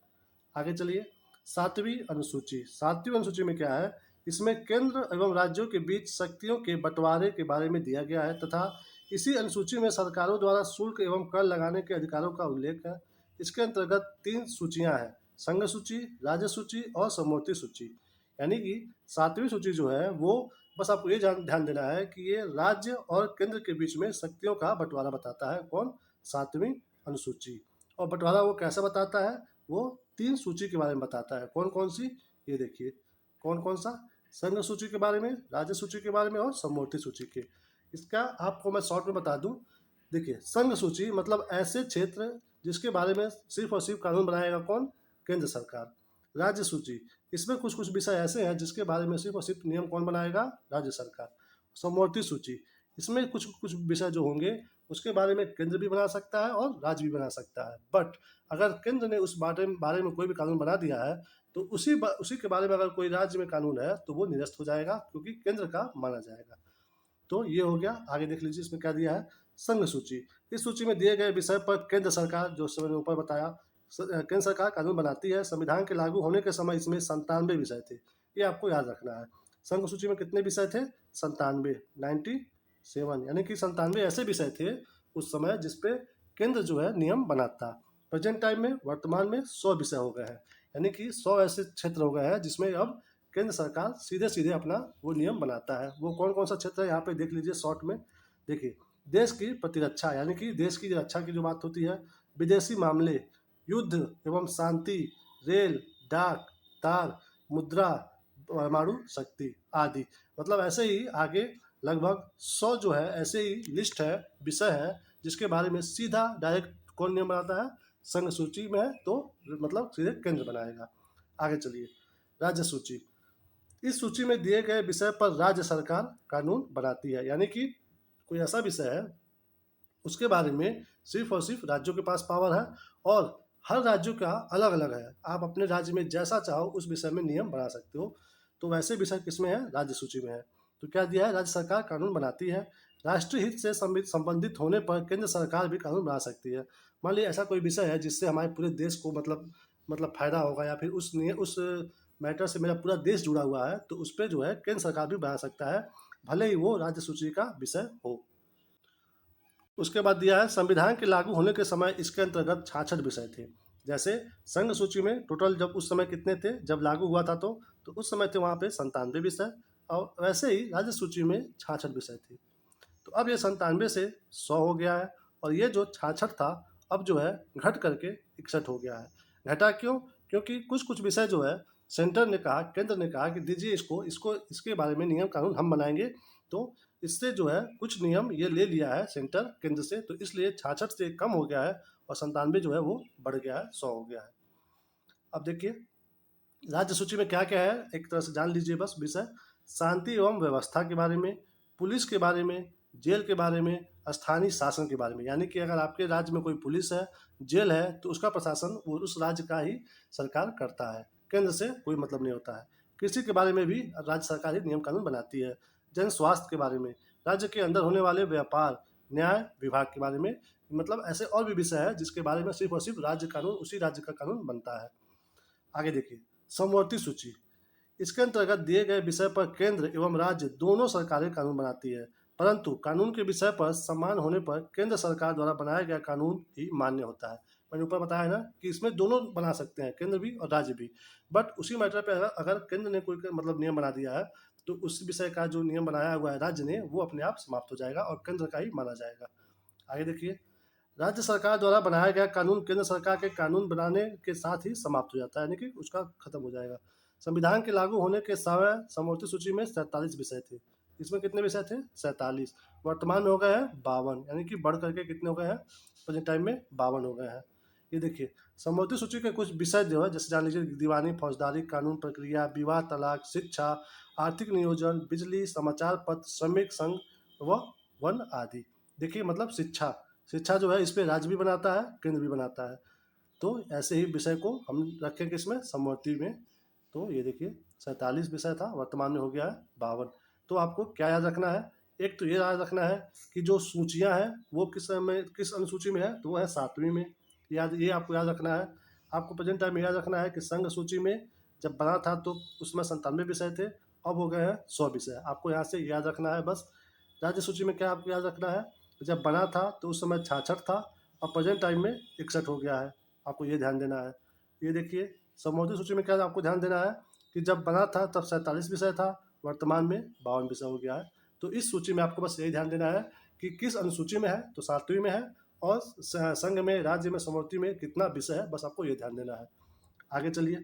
आगे चलिए, 7वीं अनुसूची। 7वीं अनुसूची में क्या है? इसमें केंद्र एवं राज्यों के बीच शक्तियों के बंटवारे के बारे में दिया गया है तथा इसी अनुसूची में सरकारों द्वारा शुल्क एवं कर लगाने के अधिकारों का उल्लेख है। इसके अंतर्गत 3 सूचियां हैं, संघ सूची, राज्य सूची और समवर्ती सूची। यानी कि 7वीं सूची जो है वो बस आपको ये ध्यान देना है कि ये राज्य और केंद्र के बीच में शक्तियों का बंटवारा बताता है। कौन? 7वीं अनुसूची। और बंटवारा वो कैसे बताता है? वो 3 सूची के बारे में बताता है। कौन कौन सी? ये देखिए, कौन कौन सा? संघ सूची के बारे में, राज्य सूची के बारे में और समवर्ती सूची के। इसका आपको मैं शॉर्ट में बता दूं। देखिए, संघ सूची मतलब ऐसे क्षेत्र जिसके बारे में सिर्फ और सिर्फ कानून बनाएगा कौन? केंद्र सरकार। राज्य सूची, इसमें कुछ कुछ विषय ऐसे हैं जिसके बारे में सिर्फ और सिर्फ नियम कौन बनाएगा? राज्य सरकार। समवर्ती सूची, इसमें कुछ कुछ विषय जो होंगे उसके बारे में केंद्र भी बना सकता है और राज्य भी बना सकता है। बट अगर केंद्र ने उस बारे में कोई भी कानून बना दिया है तो उसी के बारे में अगर कोई राज्य में कानून है तो वो निरस्त हो जाएगा, क्योंकि केंद्र का माना जाएगा। तो ये हो गया। आगे देख लीजिए, इसमें क्या दिया है? संघ सूची। इस सूची में दिए गए विषय पर केंद्र सरकार, जो मैंने ऊपर बताया, केंद्र सरकार कानून बनाती है। संविधान के लागू होने के समय इसमें 97 विषय थे, ये आपको याद रखना है। संघ सूची में कितने विषय थे? 97, 97, यानी कि 97 ऐसे विषय थे उस समय जिसपे केंद्र जो है नियम बनाता। प्रेजेंट टाइम में, वर्तमान में 100 विषय हो गए हैं, यानी कि 100 ऐसे क्षेत्र हो गए हैं जिसमें अब केंद्र सरकार सीधे सीधे अपना वो नियम बनाता है। वो कौन कौन सा क्षेत्र है यहाँ पे देख लीजिए शॉर्ट में। देखिए, देश की प्रतिरक्षा, यानी कि देश की रक्षा की जो बात होती है, विदेशी मामले, युद्ध एवं शांति, रेल, डाक, तार, मुद्रा, परमाणु शक्ति आदि। मतलब ऐसे ही आगे लगभग 100 जो है ऐसे ही लिस्ट है, विषय है जिसके बारे में सीधा डायरेक्ट कौन नियम बनाता है? संघ सूची में है तो मतलब सीधे केंद्र बनाएगा। आगे चलिए, राज्य सूची। इस सूची में दिए गए विषय पर राज्य सरकार कानून बनाती है, यानी कि कोई ऐसा विषय है उसके बारे में सिर्फ और सिर्फ राज्यों के पास पावर है, और हर राज्यों का अलग अलग है। आप अपने राज्य में जैसा चाहो उस विषय में नियम बना सकते हो। तो वैसे विषय किसमें है? राज्य सूची में है। तो क्या दिया है? राज्य सरकार कानून बनाती है। राष्ट्रीय हित से संबंधित होने पर केंद्र सरकार भी कानून बना सकती है। मान लीजिए ऐसा कोई विषय है जिससे हमारे पूरे देश को मतलब फायदा होगा, या फिर उस मैटर से मेरा पूरा देश जुड़ा हुआ है, तो उस पर जो है केंद्र सरकार भी बना सकता है, भले ही वो राज्य सूची का विषय हो। उसके बाद दिया है, संविधान के लागू होने के समय इसके अंतर्गत 66 विषय थे। जैसे संघ सूची में टोटल जब उस समय कितने थे, जब लागू हुआ था तो उस समय थे वहाँ पे 97 विषय, और वैसे ही राज्य सूची में 66 विषय थे। तो अब ये 97 से 100 हो गया है, और ये जो 66 था अब जो है घट करके 61 हो गया है। घटा क्यों? क्योंकि कुछ कुछ विषय जो है सेंटर ने कहा, केंद्र ने कहा कि दीजिए इसके बारे में नियम कानून हम बनाएंगे, तो इससे जो है कुछ नियम ये ले लिया है सेंटर केंद्र से, तो इसलिए 66 से कम हो गया है, और 97 जो है वो बढ़ गया है, 100 हो गया है। अब देखिए, राज्य सूची में क्या क्या है एक तरह से जान लीजिए बस विषय। शांति एवं व्यवस्था के बारे में, पुलिस के बारे में, जेल के बारे में, स्थानीय शासन के बारे में। यानी कि अगर आपके राज्य में कोई पुलिस है, जेल है, तो उसका प्रशासन वो उस राज्य का ही सरकार करता है, केंद्र से कोई मतलब नहीं होता है। कृषि के बारे में भी राज्य सरकार ही नियम कानून बनाती है। जन स्वास्थ्य के बारे में, राज्य के अंदर होने वाले व्यापार, न्याय विभाग के बारे में, मतलब ऐसे और भी विषय है जिसके बारे में सिर्फ और सिर्फ राज्य कानून, उसी राज्य का कानून बनता है। आगे देखिए, समवर्ती सूची। इसके अंतर्गत दिए गए विषय पर केंद्र एवं राज्य दोनों सरकारें कानून बनाती है, परंतु कानून के विषय पर समान होने पर केंद्र सरकार द्वारा बनाया गया कानून ही मान्य होता है। मैंने ऊपर बताया ना कि इसमें दोनों बना सकते हैं, केंद्र भी और राज्य भी। बट उसी मैटर पे अगर अगर केंद्र ने कोई मतलब नियम बना दिया है, तो उस विषय का जो नियम बनाया हुआ है राज्य ने, वो अपने आप समाप्त हो जाएगा और केंद्र का ही माना जाएगा। आगे देखिए, राज्य सरकार द्वारा बनाया गया कानून केंद्र सरकार के कानून बनाने के साथ ही समाप्त हो जाता है, यानी कि उसका खत्म हो जाएगा। संविधान के लागू होने के समय समवर्ती सूची में 47 विषय थे। इसमें कितने विषय थे? 47। वर्तमान में हो गए हैं 52, यानी कि बढ़ करके कितने हो गए हैं? प्रेजेंट टाइम में 52 हो गए हैं। ये देखिए, समवर्ती सूची के कुछ विषय जो है, जैसे जान लीजिए दीवानी, फौजदारी, कानून प्रक्रिया, विवाह, तलाक, शिक्षा, आर्थिक नियोजन, बिजली, समाचार पत्र, श्रमिक संघ व वन आदि। देखिए, मतलब शिक्षा, शिक्षा जो है इस पे राज्य भी बनाता है, केंद्र भी बनाता है। तो ऐसे ही विषय को हम रखेंगे इसमें समवर्ती में। तो ये देखिए, 47 विषय था, वर्तमान में हो गया है 52। तो आपको क्या याद रखना है? एक तो ये याद रखना है कि जो सूचियाँ हैं वो किस अनुसूची में है, तो वो है 7वीं में। ये आपको याद रखना है। आपको प्रेजेंट टाइम में याद रखना है कि संघ सूची में जब बना था तो उसमें 97 विषय थे, अब हो गए हैं 100 विषय। आपको यहाँ से याद रखना है बस। राज्य सूची में क्या आपको याद रखना है? जब बना था तो उस समय 66 था, और प्रेजेंट टाइम में 61 हो गया है। आपको ये ध्यान देना है। ये देखिए, समवर्ती सूची में क्या आपको ध्यान देना है कि जब बना था तब 47 विषय था, वर्तमान में 52 विषय हो गया है। तो इस सूची में आपको बस यही ध्यान देना है कि किस अनुसूची में है, तो 7वीं में है, और संघ में, राज्य में, समवर्ती में कितना विषय है, बस आपको ये ध्यान देना है। आगे चलिए,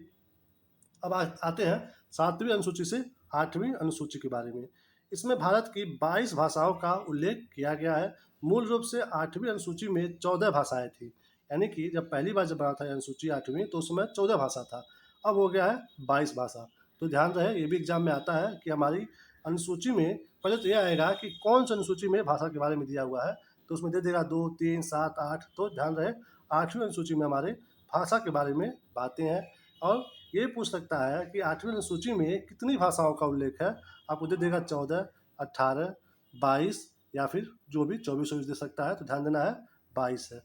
अब आते हैं 7वीं अनुसूची से 8वीं अनुसूची के बारे में। इसमें भारत की 22 भाषाओं का उल्लेख किया गया है। मूल रूप से 8वीं अनुसूची में 14 भाषाएं थी, यानी कि जब पहली बार जब बना था अनुसूची 8वीं, तो उसमें 14 भाषा था। अब हो गया है 22 भाषा। तो ध्यान रहे, ये भी एग्जाम में आता है कि हमारी अनुसूची में पहले तो ये आएगा कि कौन सी अनुसूची में भाषा के बारे में दिया हुआ है, तो उसमें दे देगा 2, 3, 7, 8। तो ध्यान रहे, 8वीं अनुसूची में हमारे भाषा के बारे में बातें हैं। और ये पूछ सकता है कि 8वीं अनुसूची में कितनी भाषाओं का उल्लेख है। आपको दे देगा 14, 18, 22, या फिर जो भी 24 दे सकता है, तो ध्यान देना है 22 है।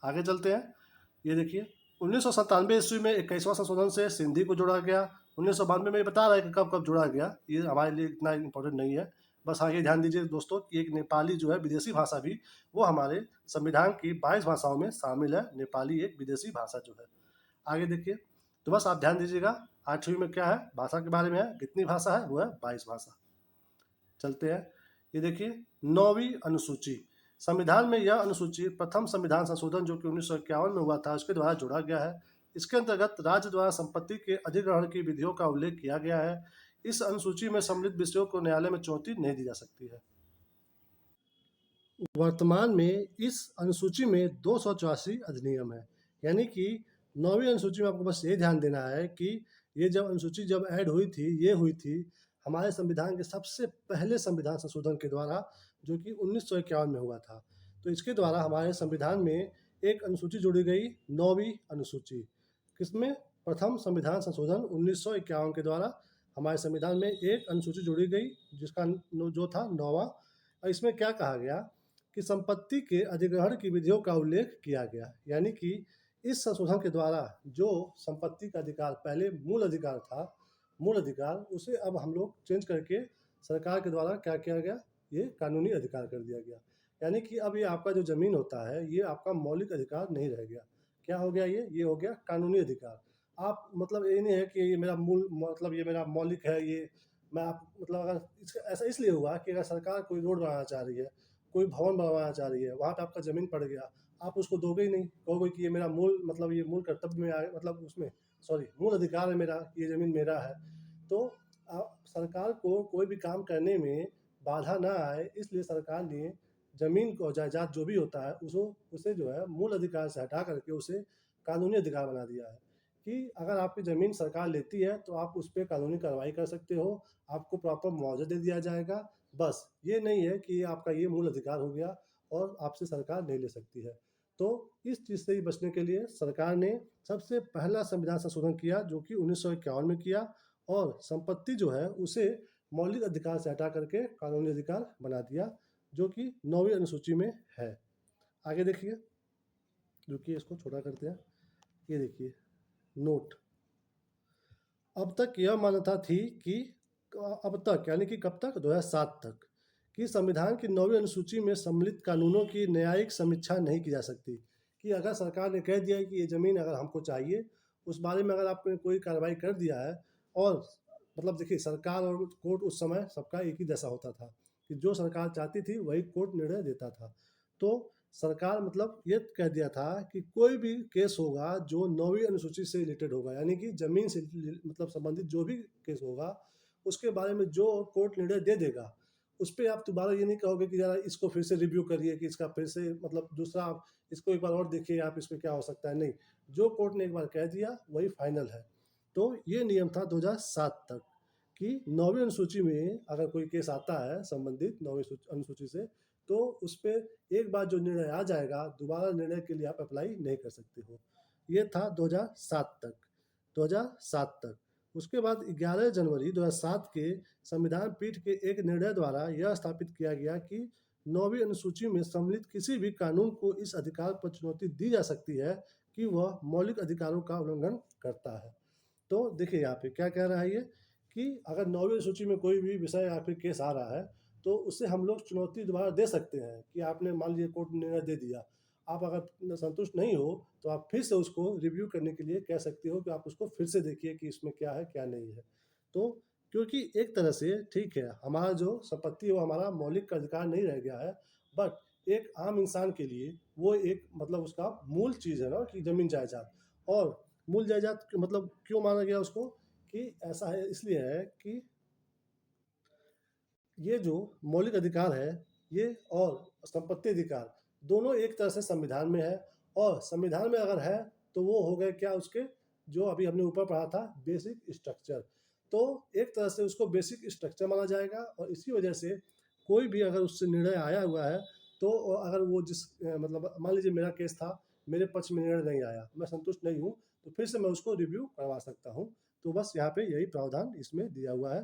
आगे चलते हैं। ये देखिए, 1997 ईस्वी में 21वां संशोधन से सिंधी को जोड़ा गया। 1992 में ये बता रहा है कि कब कब जोड़ा गया, ये हमारे लिए इतना इम्पोर्टेंट नहीं है। बस हाँ, ये ध्यान दीजिए दोस्तों कि एक नेपाली जो है विदेशी भाषा भी, वो हमारे संविधान की 22 भाषाओं में शामिल है। नेपाली एक विदेशी भाषा जो है। आगे देखिए, तो बस आप ध्यान दीजिएगा, 8वीं में क्या है, भाषा के बारे में है। कितनी भाषा है? वो है 22 भाषा। चलते हैं। ये देखिए, 9वीं अनुसूची। संविधान में यह अनुसूची प्रथम संविधान संशोधन जो कि 1951 में हुआ था, उसके द्वारा जोड़ा गया है। इसके अंतर्गत राज्य द्वारा संपत्ति के अधिग्रहण की विधियों का उल्लेख किया गया है। इस अनुसूची में सम्मिलित विषयों को न्यायालय में चुनौती नहीं दी जा सकती है। वर्तमान में इस अनुसूची में 284 अधिनियम है, यानी कि 9वीं अनुसूची में आपको बस ये ध्यान देना है कि ये जब अनुसूची जब ऐड हुई थी, ये हुई थी हमारे संविधान के सबसे पहले संविधान संशोधन के द्वारा, जो कि 1951 में हुआ था। तो इसके द्वारा हमारे संविधान में एक अनुसूची जोड़ी गई, 9वीं अनुसूची। किसमें? प्रथम संविधान संशोधन 1951 के द्वारा हमारे संविधान में एक अनुसूची जोड़ी गई, जिसका जो था 9वां। और इसमें क्या कहा गया कि संपत्ति के अधिग्रहण की विधियों का उल्लेख किया गया, यानी कि इस संशोधन के द्वारा जो संपत्ति का अधिकार पहले मूल अधिकार था, मूल अधिकार, उसे अब हम लोग चेंज करके सरकार के द्वारा क्या किया गया, ये कानूनी अधिकार कर दिया गया। यानी कि अब ये आपका जो जमीन होता है, ये आपका मौलिक अधिकार नहीं रह गया। क्या हो गया? ये हो गया कानूनी अधिकार। आप मतलब ये नहीं है कि ये मेरा मूल, मतलब ये मेरा मौलिक है, ये मैं आप मतलब अगर ऐसा इसलिए हुआ कि अगर सरकार कोई रोड बनाना चाह रही है, कोई भवन बनवाना चाह रही है, वहाँ पे आपका ज़मीन पड़ गया, आप उसको दोगे ही नहीं। कहोगे कि ये मेरा मूल, मतलब ये मूल कर्तव्य में आए, मतलब उसमें सॉरी मूल अधिकार है मेरा, ये ज़मीन मेरा है। तो सरकार को कोई भी काम करने में बाधा ना आए, इसलिए सरकार ने ज़मीन को, जायदाद जो भी होता है, उसे जो है मूल अधिकार से हटा करके उसे कानूनी अधिकार बना दिया है कि अगर आपकी ज़मीन सरकार लेती है तो आप उस पर कानूनी कार्रवाई कर सकते हो, आपको प्रॉपर मुआवजा दे दिया जाएगा। बस ये नहीं है कि आपका ये मूल अधिकार हो गया और आपसे सरकार नहीं ले सकती है। तो इस चीज़ से ही बचने के लिए सरकार ने सबसे पहला संविधान संशोधन किया जो कि 1951 में किया, और संपत्ति जो है उसे मौलिक अधिकार से हटा करके कानूनी अधिकार बना दिया, जो कि 9वीं अनुसूची में है। आगे देखिए, रुकिए इसको छोटा करते हैं। ये देखिए नोट। अब तक यह मान्यता थी कि अब तक यानी कि कब तक, 2007 तक, कि संविधान की 9वीं अनुसूची में सम्मिलित कानूनों की न्यायिक समीक्षा नहीं की जा सकती। कि अगर सरकार ने कह दिया है कि ये ज़मीन अगर हमको चाहिए, उस बारे में अगर आपने कोई कार्रवाई कर दिया है, और मतलब देखिए सरकार और कोर्ट उस समय सबका एक ही जैसा होता था कि जो सरकार चाहती थी वही कोर्ट निर्णय देता था। तो सरकार मतलब ये कह दिया था कि कोई भी केस होगा जो 9वीं अनुसूची से रिलेटेड होगा, यानी कि ज़मीन से मतलब संबंधित जो भी केस होगा, उसके बारे में जो कोर्ट निर्णय दे देगा, उस पे आप दोबारा ये नहीं कहोगे कि ज़रा इसको फिर से रिव्यू करिए, कि इसका फिर से मतलब दूसरा आप इसको एक बार और देखिए, आप इसमें क्या हो सकता है, नहीं। जो कोर्ट ने एक बार कह दिया वही फाइनल है। तो ये नियम था 2007 तक कि 9वीं अनुसूची में अगर कोई केस आता है संबंधित 9वीं अनुसूची से, तो उस पे एक बार जो निर्णय आ जाएगा, दोबारा निर्णय के लिए आप अप्लाई नहीं कर सकते हो। ये था 2007 तक, 2007 तक। उसके बाद 11 जनवरी 2007 के संविधान पीठ के एक निर्णय द्वारा यह स्थापित किया गया कि 9वीं अनुसूची में सम्मिलित किसी भी कानून को इस अधिकार पर चुनौती दी जा सकती है कि वह मौलिक अधिकारों का उल्लंघन करता है। तो देखिए यहाँ पे क्या कह रहा है ये, कि अगर 9वीं सूची में कोई भी विषय या फिर केस आ रहा है, तो उससे हम लोग चुनौती दोबारा दे सकते हैं कि आपने मान लीजिए कोर्ट ने निर्णय दे दिया, आप अगर संतुष्ट नहीं हो तो आप फिर से उसको रिव्यू करने के लिए कह सकते हो कि आप उसको फिर से देखिए कि इसमें क्या है क्या नहीं है। तो क्योंकि एक तरह से ठीक है, हमारा जो संपत्ति है वो हमारा मौलिक अधिकार नहीं रह गया है, बट एक आम इंसान के लिए वो एक मतलब उसका मूल चीज़ है ना कि ज़मीन जायदाद। और मूल जायदाद मतलब क्यों माना गया उसको, कि ऐसा है इसलिए है कि ये जो मौलिक अधिकार है, ये और संपत्ति अधिकार दोनों एक तरह से संविधान में है, और संविधान में अगर है तो वो हो गए क्या उसके, जो अभी हमने ऊपर पढ़ा था बेसिक स्ट्रक्चर। तो एक तरह से उसको बेसिक स्ट्रक्चर माना जाएगा, और इसी वजह से कोई भी अगर उससे निर्णय आया हुआ है, तो अगर वो मतलब मान लीजिए मेरा केस था, मेरे पक्ष में निर्णय नहीं आया, मैं संतुष्ट नहीं हूँ, तो फिर से मैं उसको रिव्यू करवा सकता हूँ। तो बस यहाँ पे यही प्रावधान इसमें दिया हुआ है।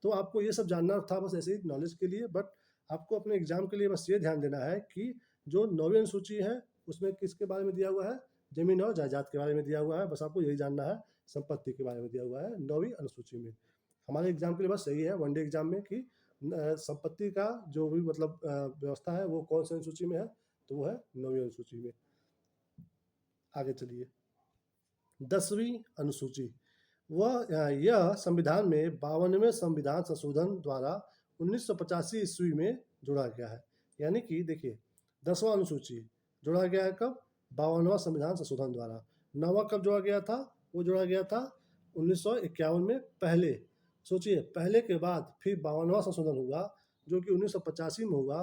तो आपको ये सब जानना था बस ऐसे ही नॉलेज के लिए, बट आपको अपने एग्जाम के लिए बस ये ध्यान देना है कि जो 9वीं अनुसूची है उसमें किसके बारे में दिया हुआ है, जमीन और जायदाद के बारे में दिया हुआ है, बस आपको यही जानना है। संपत्ति के बारे में दिया हुआ है 9वीं अनुसूची में। हमारे एग्जाम के लिए बस यही है वनडे एग्जाम में कि संपत्ति का जो भी मतलब व्यवस्था है वो कौन सी अनुसूची में है, तो वो है 9वीं अनुसूची में। आगे चलिए, 10वीं अनुसूची, यह संविधान में 52वें संविधान संशोधन द्वारा 1985 ईस्वी में जोड़ा गया है। यानी कि देखिए 10वां अनुसूची जोड़ा गया है कब, 52वां संविधान संशोधन द्वारा। 9वां कब जोड़ा गया था, वो जोड़ा गया था 1951 में पहले। सोचिए पहले के बाद फिर 52वां संशोधन हुआ जो कि 1985 में हुआ,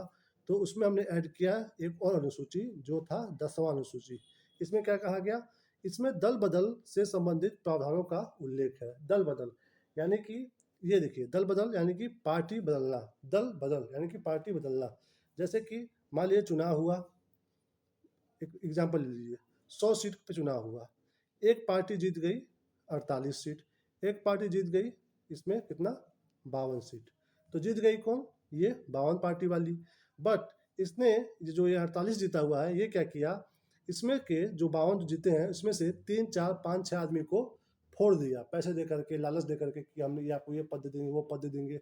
तो उसमें हमने ऐड किया एक और अनुसूची जो था 10वां अनुसूची। इसमें क्या कहा गया, इसमें दल बदल से संबंधित प्रावधानों का उल्लेख है। दल बदल यानी कि ये देखिए, दल बदल यानी कि पार्टी बदलना, दल बदल यानी कि पार्टी बदलना। जैसे कि मान लीजिए चुनाव हुआ, एक एग्जाम्पल ले लीजिए, 100 सीट पे चुनाव हुआ, एक पार्टी जीत गई 48 सीट, एक पार्टी जीत गई इसमें कितना 52 सीट। तो जीत गई कौन, ये 52 पार्टी वाली। बट इसने जो ये 48 जीता हुआ है ये क्या किया, इसमें के जो 52 जो जीते हैं इसमें से 3 4 5 6 आदमी को फोड़ दिया, पैसे दे करके, लालच दे करके कि हम ये आपको ये पद दे देंगे वो पद दे देंगे।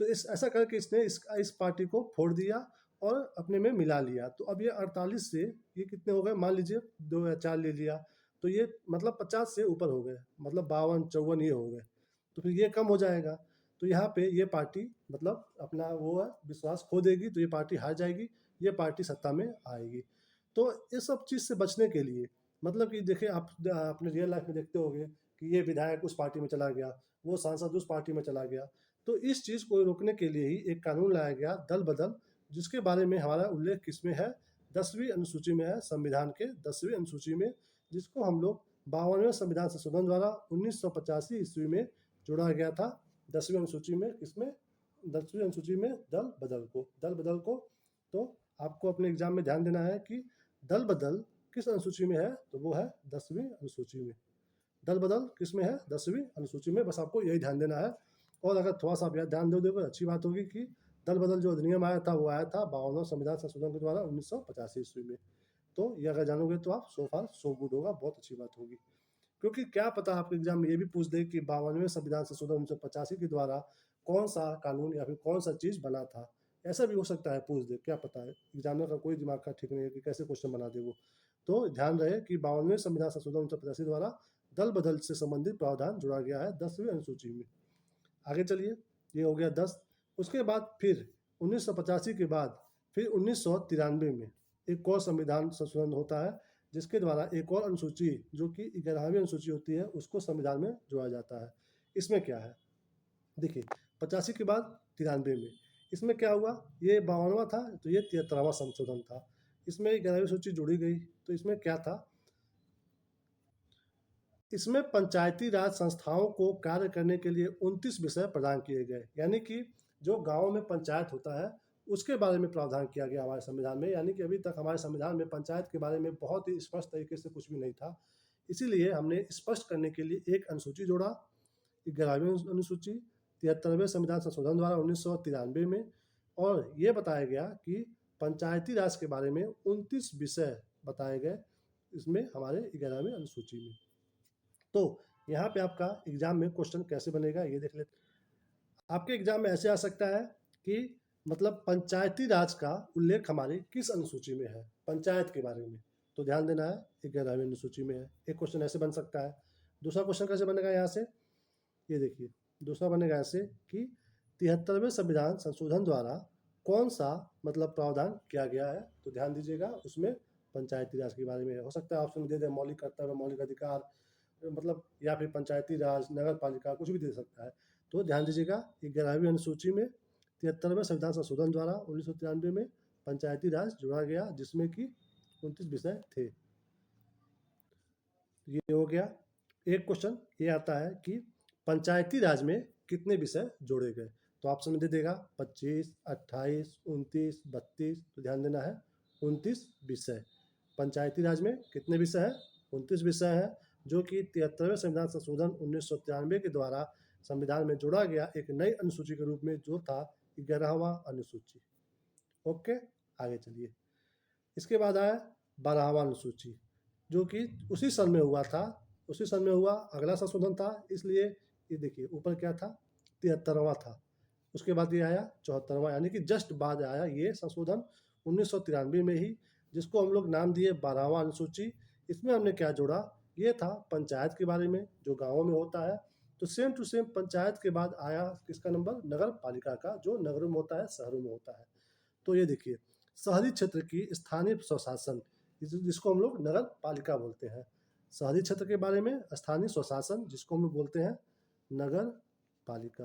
तो इस ऐसा करके इसने इस पार्टी को फोड़ दिया और अपने में मिला लिया। तो अब ये 48 से ये कितने हो गए, मान लीजिए 2 या 4 ले लिया, तो ये मतलब 50 से ऊपर हो गए, मतलब 52 54 ये हो गए। तो फिर ये कम हो जाएगा, तो यहाँ पे ये पार्टी मतलब अपना वो है विश्वास खो देगी, तो ये पार्टी हार जाएगी, ये पार्टी सत्ता में आएगी। तो इस सब चीज़ से बचने के लिए मतलब कि देखिए आप अपने रियल लाइफ में देखते होंगे कि ये विधायक उस पार्टी में चला गया, वो सांसद उस पार्टी में चला गया। तो इस चीज़ को रोकने के लिए ही एक कानून लाया गया दल बदल, जिसके बारे में हमारा उल्लेख किसमें है, 10वीं अनुसूची में है, संविधान के 10वीं अनुसूची में, जिसको हम लोग 52वें संविधान संशोधन द्वारा 1985 ईस्वी में जोड़ा गया था। 10वीं अनुसूची में किसमें, 10वीं अनुसूची में दल बदल को। तो आपको अपने एग्जाम में ध्यान देना है कि दल बदल किस अनुसूची में है, तो वो है 10वीं अनुसूची में। दल बदल किस में है, 10वीं अनुसूची में। बस आपको यही ध्यान देना है। और अगर थोड़ा सा आप ध्यान दे दोगे अच्छी बात होगी कि दल बदल जो अधिनियम आया था वो आया था 52वां संविधान संशोधन के द्वारा 1985 ईस्वी में। तो ये अगर जानोगे तो आप सो फार सो गुड होगा, बहुत अच्छी बात होगी। क्योंकि क्या पता आपके एग्जाम में ये भी पूछ दे कि 52वें संविधान संशोधन 1985 के द्वारा कौन सा कानून या फिर कौन सा चीज बना था। ऐसा भी हो सकता है, पूछ दे, क्या पता है। एग्जामिनर का कोई दिमाग का ठीक नहीं है कि कैसे क्वेश्चन बना दे वो। तो ध्यान रहे कि 52वें संविधान संशोधन 1985 द्वारा दल बदल से संबंधित प्रावधान जोड़ा गया है 10वीं अनुसूची में। आगे चलिए, ये हो गया 10। उसके बाद फिर 1985 के बाद फिर 1993 में एक और संविधान संशोधन होता है, जिसके द्वारा एक और अनुसूची जो कि 11वीं अनुसूची होती है उसको संविधान में जोड़ा जाता है। इसमें क्या है, देखिए 85 के बाद 93 में इसमें क्या हुआ, ये 52वां था तो ये 73वां संशोधन था। इसमें 11वीं सूची जोड़ी गई। तो इसमें क्या था, इसमें पंचायती राज संस्थाओं को कार्य करने के लिए 29 विषय प्रदान किए गए। यानी कि जो गाँव में पंचायत होता है उसके बारे में प्रावधान किया गया हमारे संविधान में। यानी कि अभी तक हमारे संविधान में पंचायत के बारे में बहुत ही स्पष्ट तरीके से कुछ भी नहीं था। इसीलिए हमने स्पष्ट करने के लिए एक अनुसूची जोड़ा, 11वीं अनुसूची 73वें संविधान संशोधन द्वारा 1993 में। और ये बताया गया कि पंचायती राज के बारे में 29 विषय बताए गए इसमें हमारे 11वीं अनुसूची में। तो यहाँ पे आपका एग्जाम में क्वेश्चन कैसे बनेगा ये देख लेते हैं। आपके एग्जाम में ऐसे आ सकता है कि मतलब पंचायती राज का उल्लेख हमारी किस अनुसूची में है, पंचायत के बारे में। तो ध्यान देना है 11वीं अनुसूची में है। एक क्वेश्चन ऐसे बन सकता है। दूसरा क्वेश्चन कैसे बनेगा, यहाँ से ये देखिए, दूसरा बनेगा ऐसे कि 73वें संविधान संशोधन द्वारा कौन सा मतलब प्रावधान किया गया है। तो ध्यान दीजिएगा, उसमें पंचायती राज के बारे में हो सकता है ऑप्शन दे दे, मौलिक कर्तव्य, मौलिक अधिकार, मतलब या फिर पंचायती राज, नगर पालिका, कुछ भी दे सकता है। तो ध्यान दीजिएगा 11वीं अनुसूची में 73वें संविधान संशोधन द्वारा 1993 में पंचायती राज जोड़ा गया, जिसमें कि 29 विषय थे। ये हो गया। एक क्वेश्चन ये आता है कि पंचायती राज में कितने विषय जोड़े गए। तो ऑप्शन में दे देगा 25, 28, 29, 32। तो ध्यान देना है 29 विषय। पंचायती राज में कितने विषय हैं, 29 विषय हैं, जो कि 73वें संविधान संशोधन 1993 के द्वारा संविधान में जोड़ा गया एक नई अनुसूची के रूप में, जो था 11वां अनुसूची। ओके, आगे चलिए। इसके बाद आया 12वां अनुसूची, जो कि उसी सन में हुआ था, उसी सन में हुआ, अगला संशोधन था। इसलिए ये देखिए ऊपर क्या था, 73वां था। उसके बाद ये आया 74वां, यानी कि जस्ट बाद आया ये संशोधन 1993 में ही, जिसको हम लोग नाम दिए 12वां अनुसूची। इसमें हमने क्या जोड़ा, ये था पंचायत के बारे में जो गाँवों में होता है। तो सेम टू सेम पंचायत के बाद आया किसका नंबर, नगर पालिका का, जो नगरों में होता है, शहरों में होता है। तो ये देखिए, शहरी क्षेत्र की स्थानीय स्वशासन, जिसको हम लोग नगर पालिका बोलते हैं। शहरी क्षेत्र के बारे में स्थानीय स्वशासन, जिसको हम लोग बोलते हैं नगर पालिका।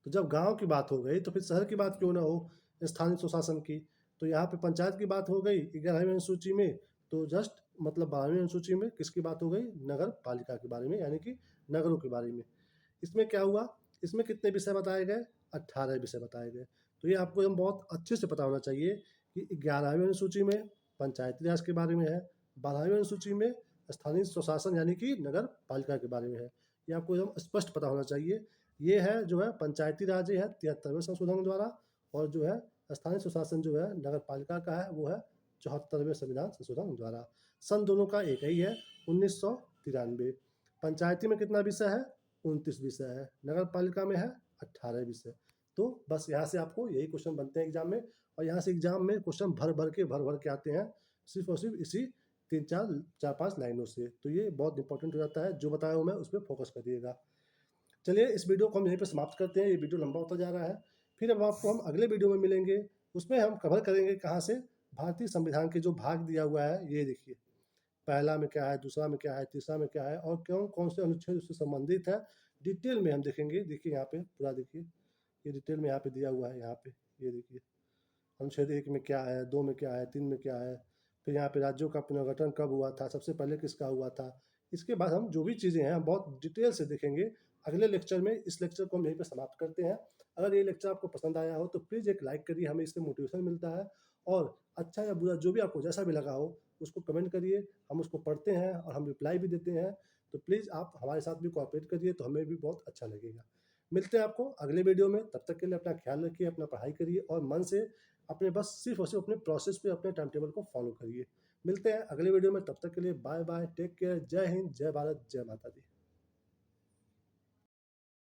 तो जब गांव की बात हो गई तो फिर शहर की बात क्यों ना हो, स्थानीय स्वशासन की। तो यहाँ पे पंचायत की बात हो गई 11वीं अनुसूची में। तो जस्ट मतलब 12वीं अनुसूची में किसकी बात हो गई, नगर पालिका के बारे में, यानी कि नगरों के बारे में। इसमें क्या हुआ, इसमें कितने विषय बताए गए, 18 विषय बताए गए। तो ये आपको एकदम बहुत अच्छे से पता होना चाहिए कि 11वीं अनुसूची में पंचायती राज के बारे में है, 12वीं अनुसूची में स्थानीय स्वशासन यानी कि नगर पालिका के बारे में है। ये आपको एकदम स्पष्ट पता होना चाहिए। ये है जो है पंचायती राज है 73वें संशोधन द्वारा, और जो है स्थानीय स्वशासन जो है नगर पालिका का है, वो है 74वें संविधान संशोधन द्वारा। सन दोनों का एक ही है, 1993। पंचायती में कितना विषय है, 29 विषय है। नगर पालिका में है 18 विषय। तो बस यहाँ से आपको यही क्वेश्चन बनते हैं एग्जाम में। और यहाँ से एग्जाम में क्वेश्चन भर भर के आते हैं, सिर्फ और सिर्फ इसी 3-4-5 लाइनों से। तो ये बहुत इंपॉर्टेंट हो जाता है, जो बताया हूँ मैं उस पर फोकस करिएगा। चलिए इस वीडियो को हम यहीं पर समाप्त करते हैं, ये वीडियो लंबा होता जा रहा है। फिर अब आपको हम अगले वीडियो में मिलेंगे, उसमें हम कवर करेंगे कहाँ से, भारतीय संविधान के जो भाग दिया हुआ है, ये देखिए पहला में क्या है, दूसरा में क्या है, तीसरा में क्या है, और क्यों कौन से अनुच्छेद उससे संबंधित है, डिटेल में हम देखेंगे। देखिए यहाँ पे पूरा देखिए, ये डिटेल में यहाँ पे दिया हुआ है। यहाँ पे ये देखिए अनुच्छेद 1 में क्या है, 2 में क्या है, 3 में क्या है। फिर यहाँ पे राज्यों का पुनर्गठन कब हुआ था, सबसे पहले किसका हुआ था। इसके बाद हम जो भी चीज़ें हैं हम बहुत डिटेल से देखेंगे अगले लेक्चर में। इस लेक्चर को हम यहीं पर समाप्त करते हैं। अगर ये लेक्चर आपको पसंद आया हो तो प्लीज़ एक लाइक करिए, हमें इससे मोटिवेशन मिलता है। और अच्छा या बुरा जो भी आपको जैसा भी लगा हो, उसको कमेंट करिए, हम उसको पढ़ते हैं और हम रिप्लाई भी देते हैं। तो प्लीज़ आप हमारे साथ भी कोऑपरेट करिए, तो हमें भी बहुत अच्छा लगेगा। मिलते हैं आपको अगले वीडियो में, तब तक के लिए अपना ख्याल रखिए, अपना पढ़ाई करिए और मन से अपने बस सिर्फ़ और सिर्फ़ अपने प्रोसेस पे, अपने टाइम टेबल को फ़ॉलो करिए। मिलते हैं अगले वीडियो में, तब तक के लिए बाय बाय, टेक केयर, जय हिंद, जय भारत, जय माता दी।